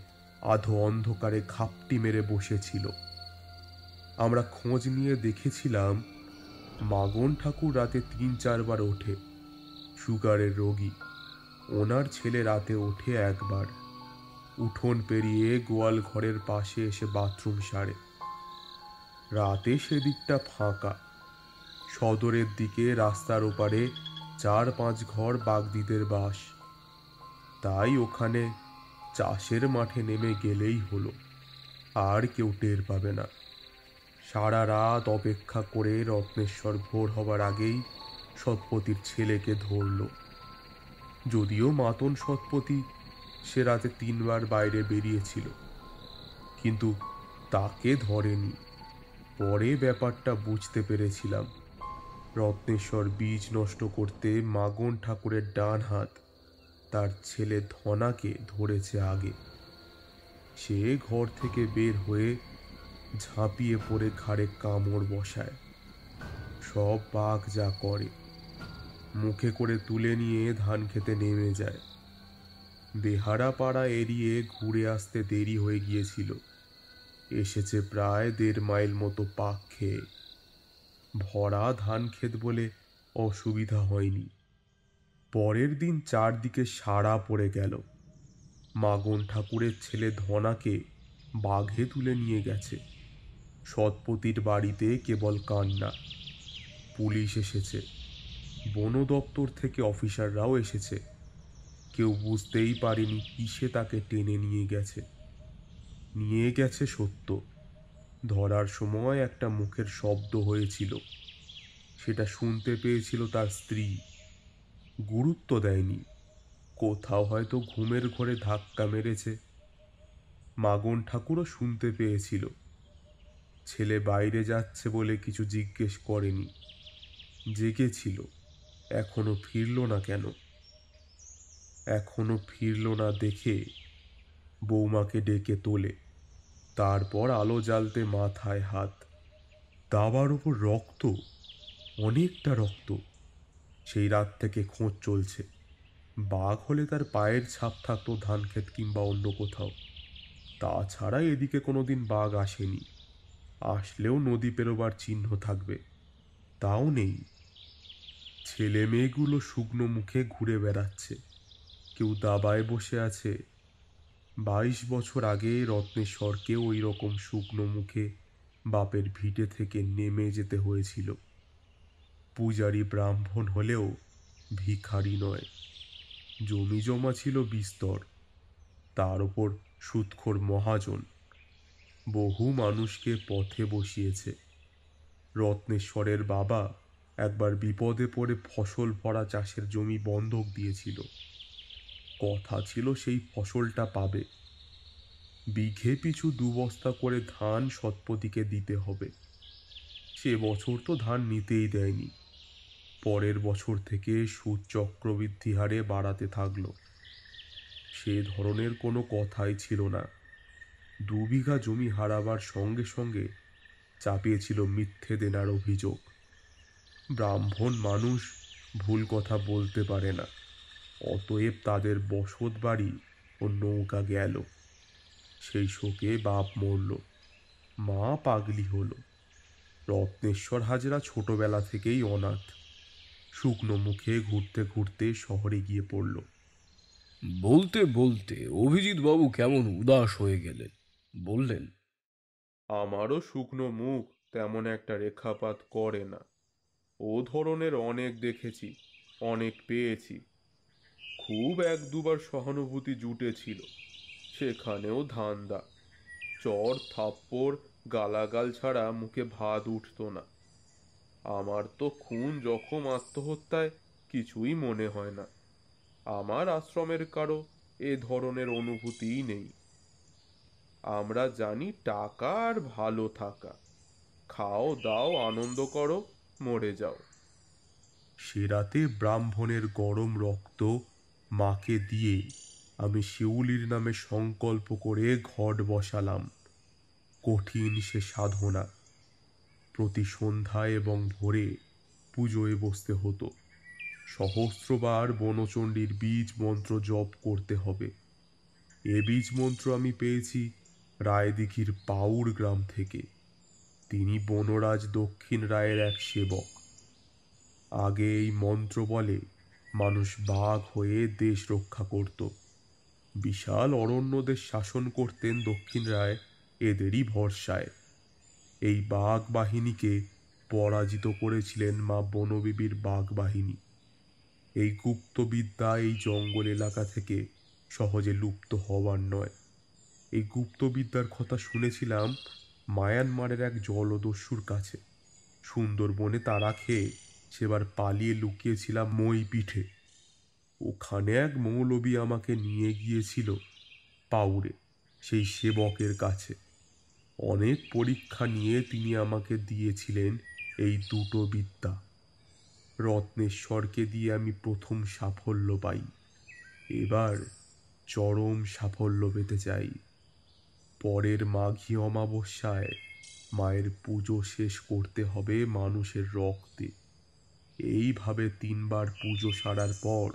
Speaker 5: আধো অন্ধকারে ঘাপটি মেরে বসেছিল। আমরা খোঁজ নিয়ে দেখেছিলাম মাগন ঠাকুর রাতে 3-4 বার ওঠে। সুগারের রোগী, ওনার ছেলে রাতে ওঠে একবার। উঠোন পেরিয়ে গোয়াল ঘরের পাশে এসে বাথরুম সারে। রাতে সেদিকটা ফাঁকা। সদরের দিকে রাস্তার ওপারে 4-5 ঘর বাগদিদের বাস। তাই ওখানে চাষের মাঠে নেমে গেলেই হলো, আর কেউ টের পাবে না। সারা রাত অপেক্ষা করে রত্নেশ্বর ভোর হবার আগেই সৎপতির ছেলেকে ধরল। যদিও মাতন সৎপতি সে রাতে 3 বার বাইরে বেরিয়েছিল, কিন্তু তাকে ধরেনি। পরে ব্যাপারটা বুঝতে পেরেছিলাম। রত্নেশ্বর বীজ নষ্ট করতে মাগন ঠাকুরের ডান হাত তার ছেলে ধনাকে ধরেছে আগে। সে ঘর থেকে বের হয়ে ঝাঁপিয়ে পড়ে ঘাড়ে কামড় বসায়। সব বাঘ যা করে, মুখে করে তুলে নিয়ে ধান খেতে নেমে যায়। বেহারা পাড়া এড়িয়ে ঘুরে আসতে দেরি হয়ে গিয়েছিল। এসেছে প্রায় 1.5 মাইল মতো পাক খেয়ে। ভরা ধান ক্ষেত বলে অসুবিধা হয়নি। পরের দিন চারদিকে সাড়া পড়ে গেল। মাগন ঠাকুরের ছেলে ধনাকে বাঘে তুলে নিয়ে গেছে। সৎপতির বাড়িতে কেবল কান্না। পুলিশ এসেছে, বন দপ্তর থেকে অফিসাররাও এসেছে। কেউ বুঝতেই পারেনি কিসে তাকে টেনে নিয়ে গেছে। নিয়ে গেছে সত্য, ধরার সময় একটা মুখের শব্দ হয়েছিল, সেটা শুনতে পেয়েছিল তার স্ত্রী। গুরুত্ব দেয়নি, কোথাও হয়তো ঘুমের ঘরে ধাক্কা মেরেছে। মাগন ঠাকুরও শুনতে পেয়েছিল। ছেলে বাইরে যাচ্ছে বলে কিছু জিজ্ঞেস করেনি। জেগেছিল, এখনো ফিরল না কেন? এখনো ফিরল না দেখে বৌমাকে ডেকে তোলে। তারপর আলো জ্বালতে মাথায় হাত। দাবার উপর রক্ত, অনেকটা রক্ত। সেই রাত থেকে খোঁজ চলছে। বাঘ হলে তার পায়ের ছাপ থাকতো ধানক্ষেত কিংবা অন্য কোথাও। তাছাড়া এদিকে কোনোদিন বাঘ আসেনি। আসলেও নদী পেরোবার চিহ্ন থাকবে, তাও নেই। ছেলে মেয়েগুলো শুকনো মুখে ঘুরে বেড়াচ্ছে, কেউ দাবায় বসে আছে। 22 বছর আগে রত্নেশ্বরকে ওই রকম শুকনো মুখে বাপের ভিটে থেকে নেমে যেতে হয়েছিল। পূজারি ব্রাহ্মণ হলেও ভিখারি নয়। জমি জমা ছিল বিস্তর, তার ওপর সুদখোর মহাজন। বহু মানুষকে পথে বসিয়েছে। রত্নেশ্বরের বাবা একবার বিপদে পড়ে ফসল ভরা চাষের জমি বন্ধক দিয়েছিল। কথা ছিল সেই ফসলটা পাবে। বিঘে পিছু 2 বস্তা করে ধান সৎপতিকে দিতে হবে। সে বছর তো ধান নিতেই দেয়নি। পরের বছর থেকে সুদ চক্রবৃদ্ধি হারে বাড়াতে থাকলো। সে ধরনের কোনো কথাই ছিল না। 2 বিঘা জমি হারাবার সঙ্গে সঙ্গে চাপিয়েছিল মিথ্যে দেনার অভিযোগ। ব্রাহ্মণ মানুষ ভুল কথা বলতে পারে না, অতএব তাদের বসত বাড়ি ও নৌকা গেল। সেই শোকে বাপ মরল, মা পাগলি হলো। রত্নেশ্বর হাজরা ছোটবেলা থেকেই অনাথ। শুকনো মুখে ঘুরতে ঘুরতে শহরে গিয়ে পড়ল।
Speaker 3: বলতে বলতে অভিজিৎ বাবু কেমন উদাস হয়ে গেলেন। বললেন,
Speaker 5: আমারও শুকনো মুখ তেমন একটা রেখাপাত করে না। ও ধরনের অনেক দেখেছি, অনেক পেয়েছি। খুব 1-2বার সহানুভূতি জুটেছিল, সেখানেও ধান্দা। চড় থাপ্পড় গালাগাল ছাড়া মুখে ভাত উঠত না। আমার তো খুন জখম আত্মহত্যায় কিছুই মনে হয় না। আমার আশ্রমের কারো এ ধরনের অনুভূতিই নেই। আমরা জানি টাকা আর ভালো থাকা, খাও দাও আনন্দ করো, মরে যাও। সে রাতে ব্রাহ্মণের গরম রক্ত মাকে দিয়ে আমি শিউলির নামে সংকল্প করে ঘট বসালাম। কঠিন সে সাধনা। প্রতি সন্ধ্যায় এবং ভোরে পুজোয় বসতে হতো। সহস্রবার বনচণ্ডীর বীজ মন্ত্র জপ করতে হবে। এ বীজ মন্ত্র আমি পেয়েছি রায়দিঘির পাউর গ্রাম থেকে। তিনি বনরাজ দক্ষিণ রায়ের এক সেবক। আগে এই মন্ত্র বলে মানুষ বাঘ হয়ে দেশ রক্ষা করত। বিশাল অরণ্যদের শাসন করতেন দক্ষিণ রায় এদেরই ভরসায়। এই বাঘ বাহিনীকে পরাজিত করেছিলেন মা বনবিবির বাঘ বাহিনী। এই গুপ্তবিদ্যা এই জঙ্গল এলাকা থেকে সহজে লুপ্ত হওয়ার নয়। এই গুপ্তবিদ্যার কথা শুনেছিলাম মায়ানমারের এক জলদস্যুর কাছে। সুন্দরবনে তারা খেয়ে সেবার পালিয়ে লুকিয়েছিলাম মই পিঠে। ওখানে এক মৌলবি আমাকে নিয়ে গিয়েছিল পাউরে, সেই সেবকের কাছে। অনেক পরীক্ষা নিয়ে তিনি আমাকে দিয়েছিলেন এই 2টো বিদ্যা। রত্নেশ্বরকে দিয়ে আমি প্রথম সাফল্য পাই। এবার চরম সাফল্য পেতে চাই। পরের মাঘী অমাবস্যায় মায়ের পুজো শেষ করতে হবে মানুষের রক্তে। এইভাবে 3বার পুজো সারার পর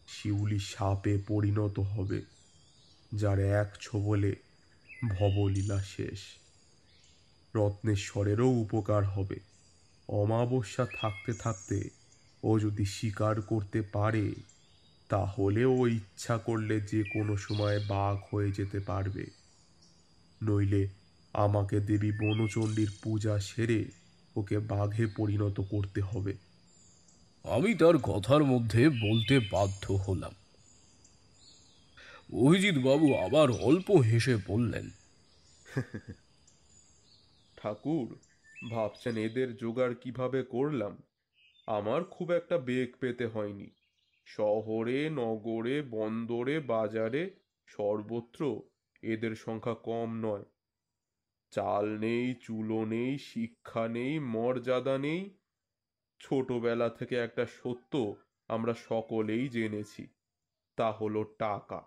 Speaker 5: শিউলি সাপে পরিণত হবে, যার এক ছোবলে ভবলীলা শেষ। রত্নেশ্বরেরও উপকার হবে। অমাবস্যা থাকতে থাকতে ও যদি শিকার করতে পারে, তাহলে ও ইচ্ছা করলে যে কোনো সময় বাঘ হয়ে যেতে পারবে। নইলে আমাকে দেবী বনচণ্ডীর পূজা সেরে ওকে বাঘে পরিণত করতে হবে।
Speaker 3: আমি তার কথার মধ্যে বলতে বাধ্য হলাম। অভিজিৎ বাবু আবার অল্প হেসে বললেন,
Speaker 5: ঠাকুর, ভাবছেন এদের জোগাড় কিভাবে করলাম? আমার খুব একটা বেগ পেতে হয়নি। শহরে, নগরে, বন্দরে, বাজারে সর্বত্র এদের সংখ্যা কম নয়। চাল নেই, চুলো নেই, শিক্ষা নেই, মর্যাদা নেই। ছোটবেলা থেকে একটা সত্য আমরা সকলেই জেনেছি, তা হলো টাকা।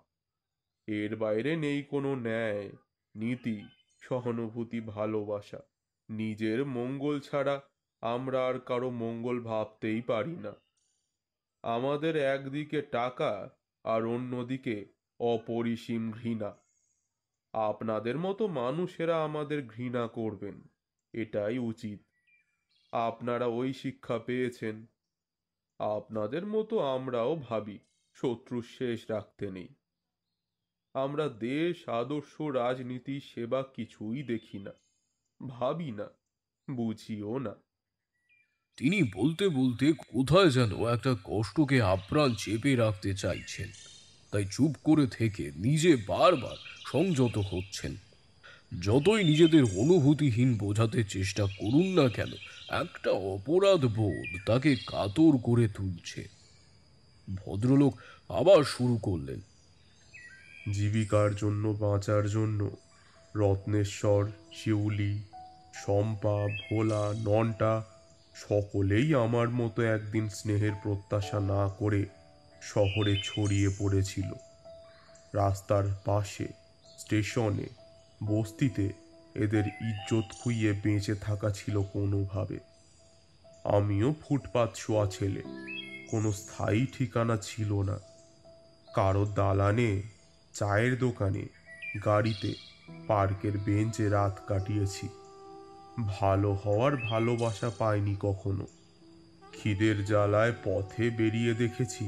Speaker 5: এর বাইরে নেই কোনো ন্যায়, নীতি, সহানুভূতি, ভালোবাসা। নিজের মঙ্গল ছাড়া আমরা আর কারো মঙ্গল ভাবতেই পারি না। আমাদের একদিকে টাকা আর অন্যদিকে অপরিসীম ঘৃণা। আপনাদের মতো মানুষেরা আমাদের ঘৃণা করবেন, এটাই উচিত। আপনারা ওই শিক্ষা পেয়েছেন। আপনাদের মতো আমরাও ভাবি শত্রুর শেষ রাখতে নেই। আমরা দেশ, আদর্শ, রাজনীতি, সেবা কিছুই দেখি না, ভাবি না, বুঝিও না।
Speaker 3: তিনি বলতে বলতে কোথায় যেন একটা কষ্টকে আপ্রাণ চেপে রাখতে চাইছেন, তাই চুপ করে থেকে নিজে বারবার সংযত হচ্ছেন। যতই নিজেদের অনুভূতিহীন বোঝাতে চেষ্টা করুন না কেন, একটা অপরাধ বোধ তাকে কাতর করে তুলছে। ভদ্রলোক আবার শুরু করলেন,
Speaker 5: জীবিকার জন্য, বাঁচার জন্য রত্নেশ্বর, শিউলি, শম্পা, ভোলা, ননটা সকলেই আমার মতো একদিন স্নেহের প্রত্যাশা না করে শহরে ছড়িয়ে পড়েছিল। রাস্তার পাশে, স্টেশনে, বস্তিতে এদের ইজ্জত খুইয়ে বেঁচে থাকা ছিল কোনোভাবে। আমিও ফুটপাত শোয়া ছেলে, কোনো স্থায়ী ঠিকানা ছিল না। কারো দালানে, চায়ের দোকানে, গাড়িতে, পার্কের বেঞ্চে রাত কাটিয়েছি। ভালো হওয়ার ভালোবাসা পাইনি কখনো। খিদের জ্বালায় পথে বেরিয়ে দেখেছি,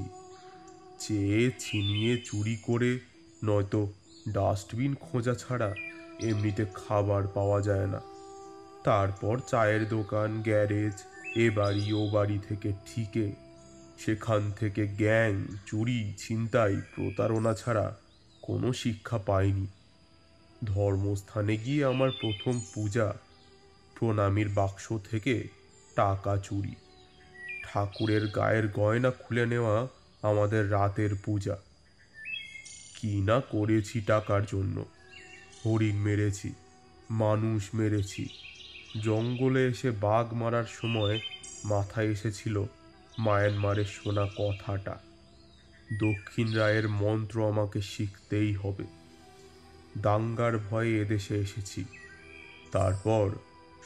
Speaker 5: চেয়ে ছিনিয়ে চুরি করে, নয়তো ডাস্টবিন খোঁজা ছাড়া এমনিতে খাবার পাওয়া যায় না। তারপর চায়ের দোকান, গ্যারেজ, এ বাড়ি ও বাড়ি থেকে ঠিকে, সেখান থেকে গ্যাং, চুরি, ছিনতাই, প্রতারণা ছাড়া কোনো শিক্ষা পাইনি। ধর্মস্থানে গিয়ে আমার প্রথম পূজা, প্রণামীর বাক্স থেকে টাকা চুরি। ঠাকুরের গায়ের গয়না খুলে নেওয়া আমাদের রাতের পূজা। কি না করেছি টাকার জন্য! হরিণ মেরেছি, মানুষ মেরেছি। জঙ্গলে এসে বাঘ মারার সময় মাথায় এসেছিল মায়ানমারের শোনা কথাটা, দক্ষিণ রায়ের মন্ত্র আমাকে শিখতেই হবে। দাঙ্গার ভয়ে এদেশে এসেছি। তারপর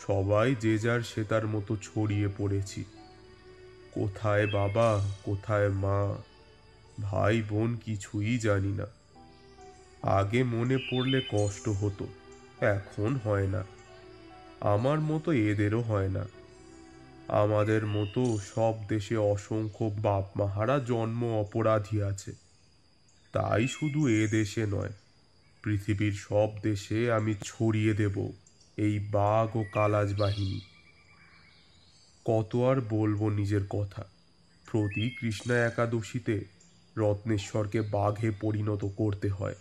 Speaker 5: সবাই যে যার সে তার মতো ছড়িয়ে পড়েছি। কোথায় বাবা, কোথায় মা, ভাই বোন কিছুই জানি না। আগে মনে পড়লে কষ্ট হতো, এখন হয় না। আমার মতো এদেরও হয় না। আমাদের মতো সব দেশে অসংখ্য বাপ মাহারা জন্ম অপরাধী আছে। তাই শুধু এ দেশে নয়, পৃথিবীর সব দেশে আমি ছড়িয়ে দেব এই বাঘ ও কালাজ বাহিনী। কত আর বলবো নিজের কথা। প্রতি কৃষ্ণা একাদশীতে রত্নেশ্বরকে বাঘে পরিণত করতে হয়।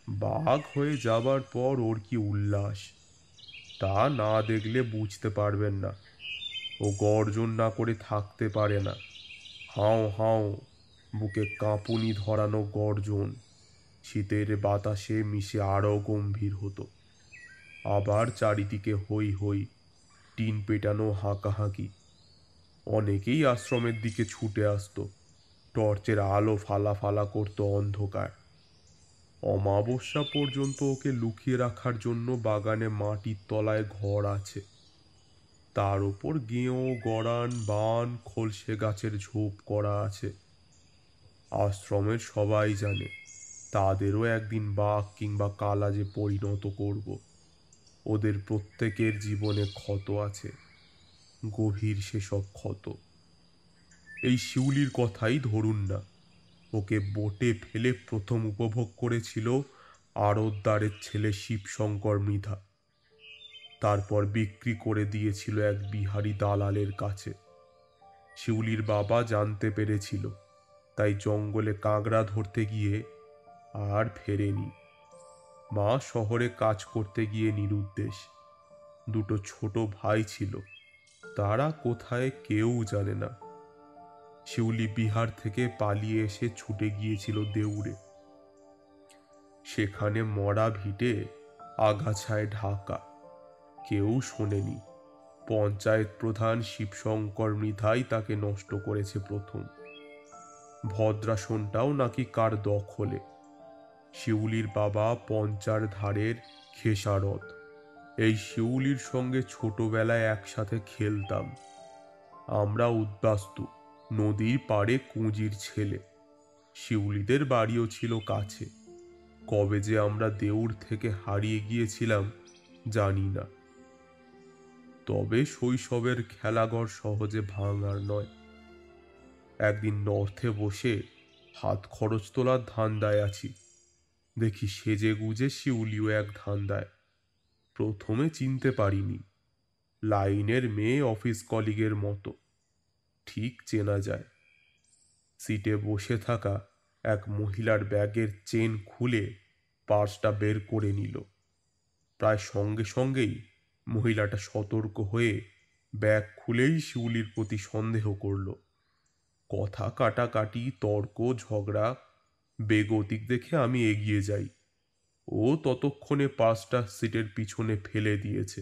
Speaker 5: বাঘ হয়ে যাবার পর ওর কি উল্লাস, তা না দেখলে বুঝতে পারবেন না। ও গর্জন না করে থাকতে পারে না। হাও হাও, বুকে কাঁপুনি ধরানো গর্জন শীতের বাতাসে মিশে আরও গম্ভীর হতো। আবার চারিদিকে হই হই, টিন পেটানো হাঁকাহাঁকি। অনেকেই আশ্রমের দিকে ছুটে আসতো। টর্চের আলো ফালা ফালা করতো অন্ধকার। অমাবস্যা পর্যন্ত ওকে লুকিয়ে রাখার জন্য বাগানে মাটির তলায় ঘর আছে, তার উপর গেঁয়ো, গড়ান, বান, খলসে গাছের ঝোপ করা আছে। আশ্রমের সবাই জানে তাদেরও একদিন বাঘ কিংবা কালাজে পরিণত করব। ওদের প্রত্যেকের জীবনে ক্ষত আছে, গভীর সেসব ক্ষত। এই শিউলির কথাই ধরুন না, ওকে বোটে ফেলে প্রথম উপভোগ করেছিল আড়তদারের ছেলে শিবশঙ্কর মৃধা। তারপর বিক্রি করে দিয়েছিল এক বিহারি দালালের কাছে। শিউলির বাবা জানতে পেরেছিল, তাই জঙ্গলে কাঁকড়া ধরতে গিয়ে আর ফেরেনি। মা শহরে কাজ করতে গিয়ে নিরুদ্দেশ। দুটো ছোট ভাই ছিল, তারা কোথায় কেউ জানে না। শিউলি বিহার থেকে পালিয়ে এসে ছুটে গিয়েছিল দেউড়ে। সেখানে মরা ভিটে, আগাছায় ঢাকা, কেউ শোনেনি। পঞ্চায়েত প্রধান শিবশঙ্কর মৃধাই তাকে নষ্ট করেছে প্রথম। ভদ্রাসনটাও নাকি কার দখলে। শিউলির বাবা পঞ্চার ধারের খেসারত। এই শিউলির সঙ্গে ছোটবেলায় একসাথে খেলতাম। আমরা উদ্বাস্তু, নদীর পাড়ে কুঁজির ছেলে। শিউলিদের বাড়িও ছিল কাছে। কবে যে আমরা দেউড় থেকে হারিয়ে গিয়েছিলাম জানি না। তবে শৈশবের খেলাঘর সহজে ভাঙার নয়। একদিন নর্থে বসে হাত খরচ তোলার ধান্দায় আছি, দেখি সেজে গুজে শিউলিও এক ধান্দায়। প্রথমে চিনতে পারিনি, লাইনের মেয়ে, অফিস কলিগের মতো, ঠিক চেনা যায়। সিটে বসে থাকা এক মহিলার ব্যাগের চেন খুলে পার্সটা বের করে নিল। প্রায় সঙ্গে সঙ্গেই মহিলাটা সতর্ক হয়ে ব্যাগ খুলেই শিউলির প্রতি সন্দেহ করল। কথা কাটাকাটি, তর্ক, ঝগড়া। বেগতিক দেখে আমি এগিয়ে যাই। ও ততক্ষণে পার্সটা সিটের পিছনে ফেলে দিয়েছে।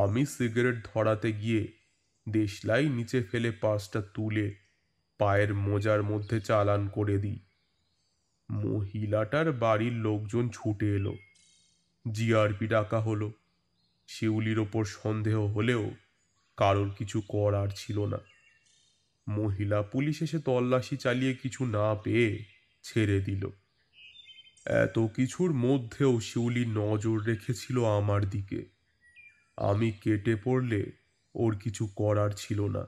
Speaker 5: আমি সিগারেট ধরাতে গিয়ে দেশলাই নিচে ফেলে পার্সটা তুলে পায়ের মোজার মধ্যে চালান করে দিই। মহিলাটার বাড়ির লোকজন ছুটে এলো। জিআরপি ডাকা হলো। শিউলির ওপর সন্দেহ হলেও কারোর কিছু করার ছিল না। মহিলা পুলিশ এসে তল্লাশি চালিয়ে কিছু না পেয়ে ছেড়ে দিল। এত কিছুর মধ্যেও শিউলি নজর রেখেছিল আমার দিকে। আমি কেটে পড়লে ওর কিছু করার ছিল না,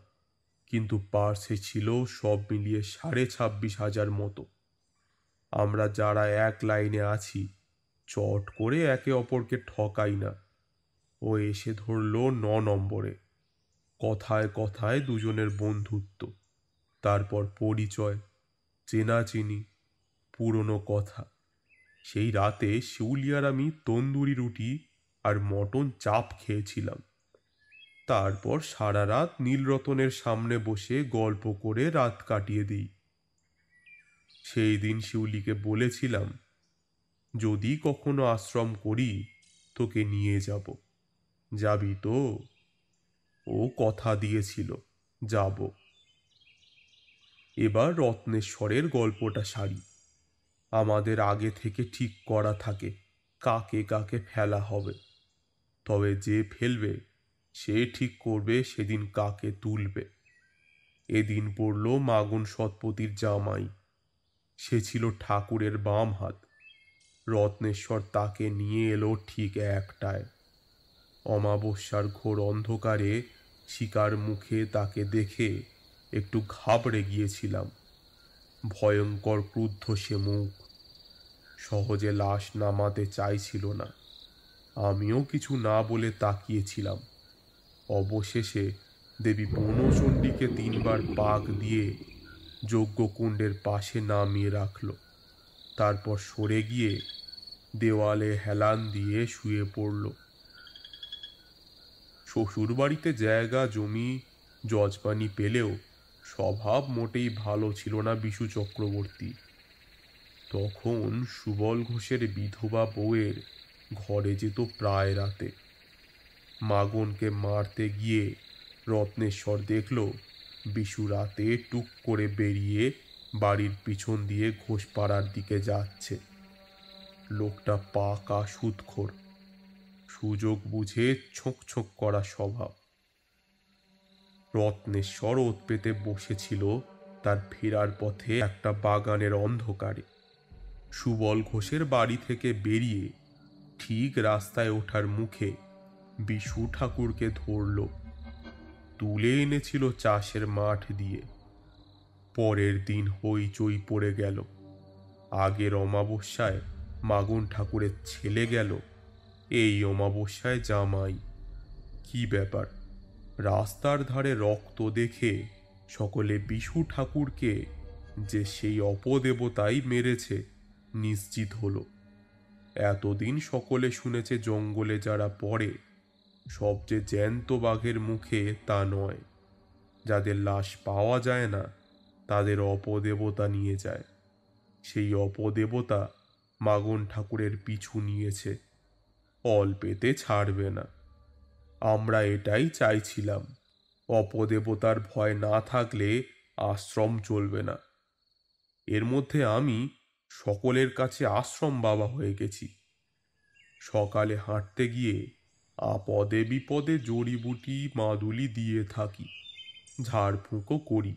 Speaker 5: কিন্তু পার্সে ছিল সব মিলিয়ে 26,500 মতো। আমরা যারা এক লাইনে আছি চট করে একে অপরকে ঠকাই না। ও এসে ধরল 9 নম্বরে। কথায় কথায় দুজনের বন্ধুত্ব, তারপর পরিচয়, চেনাচিনি, পুরনো কথা। সেই রাতে শিউলি আর আমি তন্দুরি রুটি আর মটন চাপ খেয়েছিলাম। তারপর সারা রাত নীলরতনের সামনে বসে গল্প করে রাত কাটিয়ে দিই। সেই দিন শিউলিকে বলেছিলাম, যদি কখনো আশ্রম করি তোকে নিয়ে যাব, যাবি তো? ও কথা দিয়েছিল, যাব। এবার রত্নেশ্বরের গল্পটা সারি। আমাদের আগে থেকে ঠিক করা থাকে কাকে কাকে ফেলা হবে, তবে যে ফেলবে সে ঠিক করবে সেদিন কাকে তুলবে। এদিন পড়ল মাগুন শতপথীর জামাই। সে ছিল ঠাকুরের বাম হাত। রত্নেশ্বর তাকে নিয়ে এলো ঠিক একটায়। অমাবস্যার ঘোর অন্ধকারে শিকার মুখে তাকে দেখে একটু ঘাবড়ে গিয়েছিলাম। ভয়ঙ্কর ক্রুদ্ধ সে মুখ, সহজে লাশ নামাতে চাইছিল না। আমিও কিছু না বলে তাকিয়েছিলাম। অবশেষে দেবী বনচণ্ডীকে 3 বার পাক দিয়ে যজ্ঞকুণ্ডের পাশে নামিয়ে রাখল। তারপর সরে গিয়ে দেওয়ালে হেলান দিয়ে শুয়ে পড়ল। শ্বশুর বাড়িতে জায়গা জমি যজপানি পেলেও স্বভাব মোটেই ভালো ছিল না বিশু চক্রবর্তী। তখন সুবল ঘোষের বিধবা বউয়ের ঘরে যেত প্রায় রাতে। মাগনকে মারতে গিয়ে রত্নেশ্বর দেখল বিশু রাতে টুক করে বেরিয়ে বাড়ির পিছন দিয়ে ঘোষপাড়ার দিকে যাচ্ছে। লোকটা পাকা সুদখোর, সুযোগ বুঝে ছোঁক ছোঁক করা স্বভাব। রত্নেশ্বর ওত পেতে বসেছিল তার ফেরার পথে একটা বাগানের অন্ধকারে। সুবল ঘোষের বাড়ি থেকে বেরিয়ে ঠিক রাস্তায় ওঠার মুখে বিশু ঠাকুরকে ধরল। তুলে এনেছিল চাষের মাঠ দিয়ে। পরের দিন হইচই পড়ে গেল। আগের অমাবস্যায় মাগন ঠাকুরের ছেলে গেল, এই অমাবস্যায় জামাই। কি ব্যাপার? রাস্তার ধারে রক্ত দেখে সকলে বিশু ঠাকুরকে যে সেই অপদেবতাই মেরেছে নিশ্চিত হলো। এতদিন সকলে শুনেছে জঙ্গলে যারা পড়ে সব যে জ্যান্ত বাঘের মুখে তা নয়। যাদের লাশ পাওয়া যায় না তাদের অপদেবতা নিয়ে যায়। সেই অপদেবতা মাগন ঠাকুরের পিছু নিয়েছে, অল্পেতে ছাড়বে না। আমরা এটাই চাইছিলাম, অপদেবতার ভয় না থাকলে আশ্রম চলবে না। এর মধ্যে আমি সকলের কাছে আশ্রম বাবা হয়ে গেছি। সকালে হাঁটতে গিয়ে আপদে বিপদে জড়িবুটি মাদুলি দিয়ে থাকি, ঝাড়ফুঁকও করি।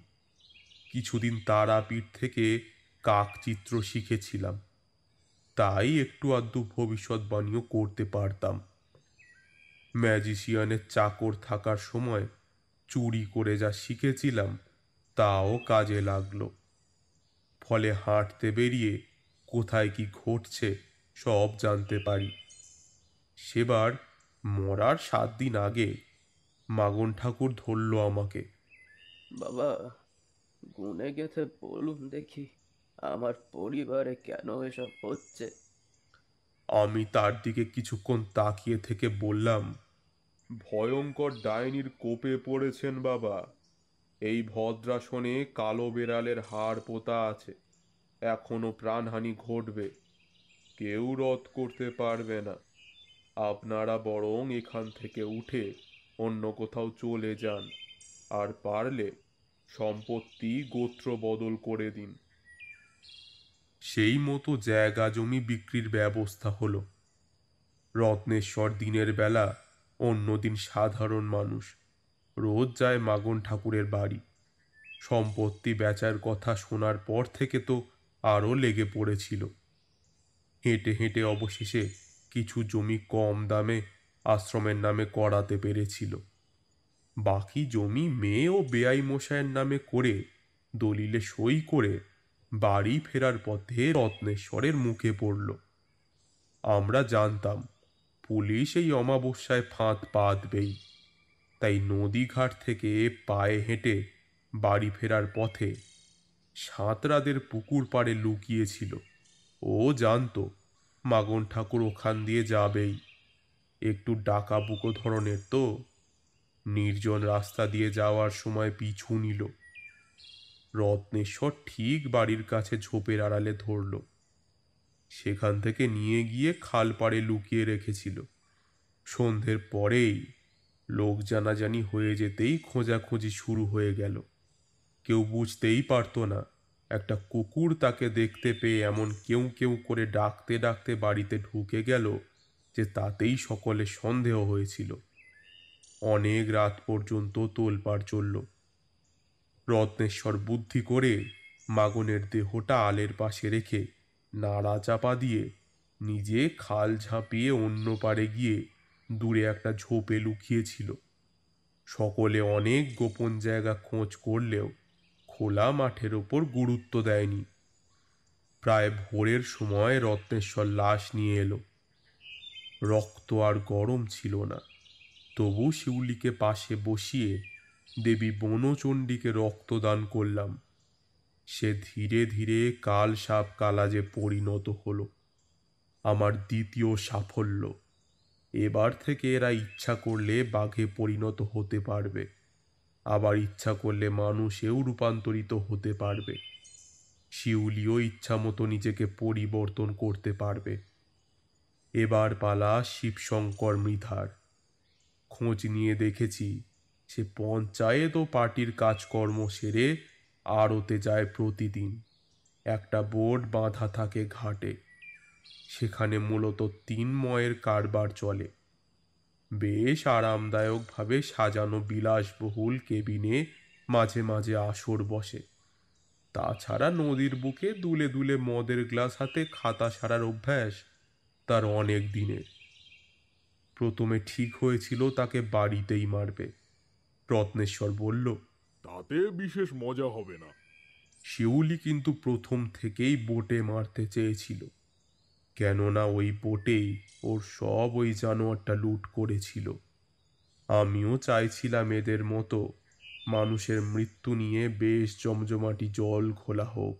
Speaker 5: কিছুদিন তারাপীঠ থেকে কাকচিত্র শিখেছিলাম, তাই একটু আধটু ভবিষ্যৎবাণীও করতে পারতাম। ম্যাজিশিয়ানের চাকর থাকার সময় চুরি করে যা শিখেছিলাম তাও কাজে লাগলো। ফলে হাঁটতে বেরিয়ে কোথায় কি ঘটছে সব জানতে পারি। সেবার মরার 7 দিন আগে মাগন ঠাকুর ধরল আমাকে।
Speaker 3: বাবা, গুনে গেছে বলুন দেখি, আমার পরিবারে কেন এসব হচ্ছে?
Speaker 5: আমি তার দিকে কিছুক্ষণ তাকিয়ে থেকে বললাম, ভয়ঙ্কর ডাইনির কোপে পড়েছেন বাবা। এই ভদ্রাসনে কালো বেড়ালের হাড় পোতা আছে, এখনো প্রাণহানি ঘটবে, কেউ রদ করতে পারবে না। আপনারা বরং এখান থেকে উঠে অন্য কোথাও চলে যান, আর পারলে সম্পত্তি গোত্র বদল করে দিন। সেই মতো জায়গা জমি বিক্রির ব্যবস্থা হলো। রত্নেশ্বর দিনের বেলা, অন্যদিন সাধারণ মানুষ, রোজ যায় মাগন ঠাকুরের বাড়ি। সম্পত্তি বেচার কথা শোনার পর থেকে তো আরও লেগে পড়েছিল। হেঁটে হেঁটে অবশেষে কিছু জমি কম দামে আশ্রমের নামে করাতে পেরেছিল। বাকি জমি মেয়ে ও বেয়াই মশাইয়ের নামে করে দলিলে সই করে বাড়ি ফেরার পথে রত্নেশ্বরের মুখে পড়ল। আমরা জানতাম পুলিশ এই অমাবস্যায় ফাঁদ পাতবেই, তাই নদীঘাট থেকে পায়ে হেঁটে বাড়ি ফেরার পথে সাঁতরাদের পুকুর পাড়ে লুকিয়েছিল। ও জানতো মাগন ঠাকুর ওখান দিয়ে যাবেই। একটু ডাকাবুকো ধরনের তো, নির্জন রাস্তা দিয়ে যাওয়ার সময় পিছু নিল। রত্নেশ্বর ঠিক বাড়ির কাছে ঝোপের আড়ালে ধরল। সেখান থেকে নিয়ে গিয়ে খাল পাড়ে লুকিয়ে রেখেছিল। সন্ধ্যের পরেই লোক জানাজানি হয়ে যেতেই খোঁজাখুঁজি শুরু হয়ে গেল। কেউ বুঝতেই পারতো না একটা কুকুর তাকে দেখতে পেয়ে এমন কেউ কেউ করে ডাকতে ডাকতে বাড়িতে ঢুকে গেল যে তাতেই সকলে সন্দেহ হয়েছিল। অনেক রাত পর্যন্ত তোলপাড় চলল। রত্নেশ্বর বুদ্ধি করে মাগনের দেহটা আলের পাশে রেখে নাড়া চাপা দিয়ে নিজে খাল ঝাঁপিয়ে অন্য পাড়ে গিয়ে দূরে একটা ঝোপে লুকিয়েছিল। সকলে অনেক গোপন জায়গা খোঁজ করলেও খোলা মাঠের ওপর গুরুত্ব দেয়নি। প্রায় ভোরের সময় রত্নেশ্বর লাশ নিয়ে এলো। রক্ত আর গরম ছিল না, তবু শিউলিকে পাশে বসিয়ে দেবী বনচণ্ডীকে রক্তদান করলাম। সে ধীরে ধীরে কাল সাপ কালাজে পরিণত হলো। আমার দ্বিতীয় সাফল্য। এবার থেকে এরা ইচ্ছা করলে বাঘে পরিণত হতে পারবে, আবার ইচ্ছা করলে মানুষেও রূপান্তরিত হতে পারবে। শিউলিও ইচ্ছা মতো নিজেকে পরিবর্তন করতে পারবে। এবার পালা শিবশঙ্কর মৃধার। খোঁজ নিয়ে দেখেছি সে পঞ্চায়েত ও পার্টির কাজকর্ম সেরে আড়তে যায় প্রতিদিন। একটা বোর্ড বাঁধা থাকে ঘাটে, সেখানে মূলত তিনময়ের কারবার চলে। বেশ আরামদায়কভাবে সাজানো বিলাসবহুল কেবিনে মাঝে মাঝে আসর বসে। তাছাড়া নদীর বুকে দুলে দুলে মদের গ্লাস হাতে খাতা সারার অভ্যাস তার অনেক দিনের। প্রথমে ঠিক হয়েছিল তাকে বাড়িতেই মারবে। রত্নেশ্বর বলল,
Speaker 3: তাতে বিশেষ মজা হবে না।
Speaker 5: শিউলি কিন্তু প্রথম থেকেই বোটে মারতে চেয়েছিল, কেননা ওই বোটেই ওর সব ওই জানোয়ারটা লুট করেছিল। আমিও চাইছিলাম এদের মতো মানুষের মৃত্যু নিয়ে বেশ জমজমাটি জল ঘোলা হোক।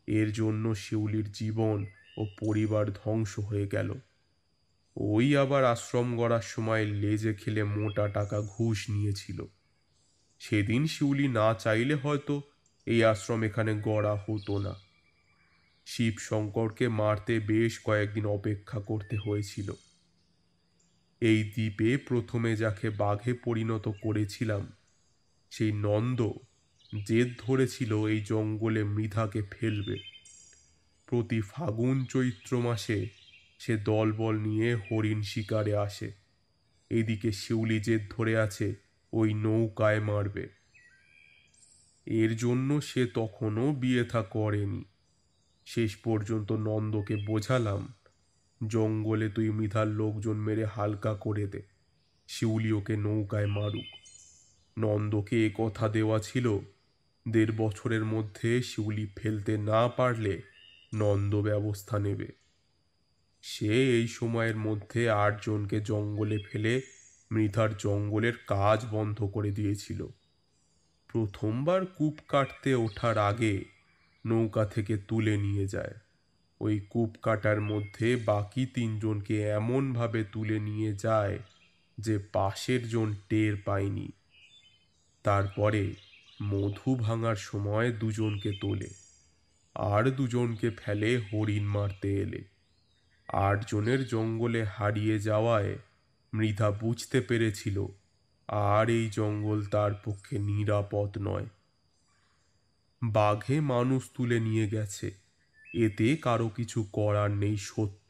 Speaker 5: এর জন্য শিউলির জীবন ও পরিবার ধ্বংস হয়ে গেল। ওই আবার আশ্রম গড়ার সময় লেজে খেলে মোটা টাকা ঘুষ নিয়েছিল। সেদিন শিউলি না চাইলে হয়তো এই আশ্রম এখানে গড়া হতো না। শিব শঙ্করকে মারতে বেশ কয়েকদিন অপেক্ষা করতে হয়েছিল। এই দ্বীপে প্রথমে যাকে বাঘে পরিণত করেছিলাম, সেই নন্দ জেদ ধরেছিল এই জঙ্গলে মৃধাকে ফেলবে। প্রতি ফাগুন চৈত্র মাসে সে দলবল নিয়ে হরিণ শিকারে আসে। এদিকে শিউলি জেদ ধরে আছে ওই নৌকায় মারবে। এর জন্য সে তখনও বিয়ে থা করেনি। শেষ পর্যন্ত নন্দকে বোঝালাম, জঙ্গলে তুই মৃধার লোকজন মেরে হালকা করে দে, শিউলি ওকে নৌকায় মারুক। নন্দকে এ কথা দেওয়া ছিল, 1.5 বছরের মধ্যে শিউলি ফেলতে না পারলে নন্দ ব্যবস্থা নেবে। সে এই সময়ের মধ্যে 8 জনকে জঙ্গলে ফেলে মৃধার জঙ্গলের কাজ বন্ধ করে দিয়েছিল। প্রথমবার কূপ কাটতে ওঠার আগে নৌকা থেকে তুলে নিয়ে যায়। ওই কূপ কাটার মধ্যে বাকি 3 জনকে এমনভাবে তুলে নিয়ে যায় যে পাশের জন টের পায়নি। তারপরে মধু ভাঙার সময় 2 জনকে তোলে, আর 2 জনকে ফেলে হরিণ মারতে এলে। 8 জনের জঙ্গলে হারিয়ে যাওয়ায় মৃধা বুঝতে পেরেছিল আর এই জঙ্গল তার পক্ষে নিরাপদ নয়। বাঘে মানুষ তুলে নিয়ে গেছে, এতে কারো কিছু করার নেই সত্য,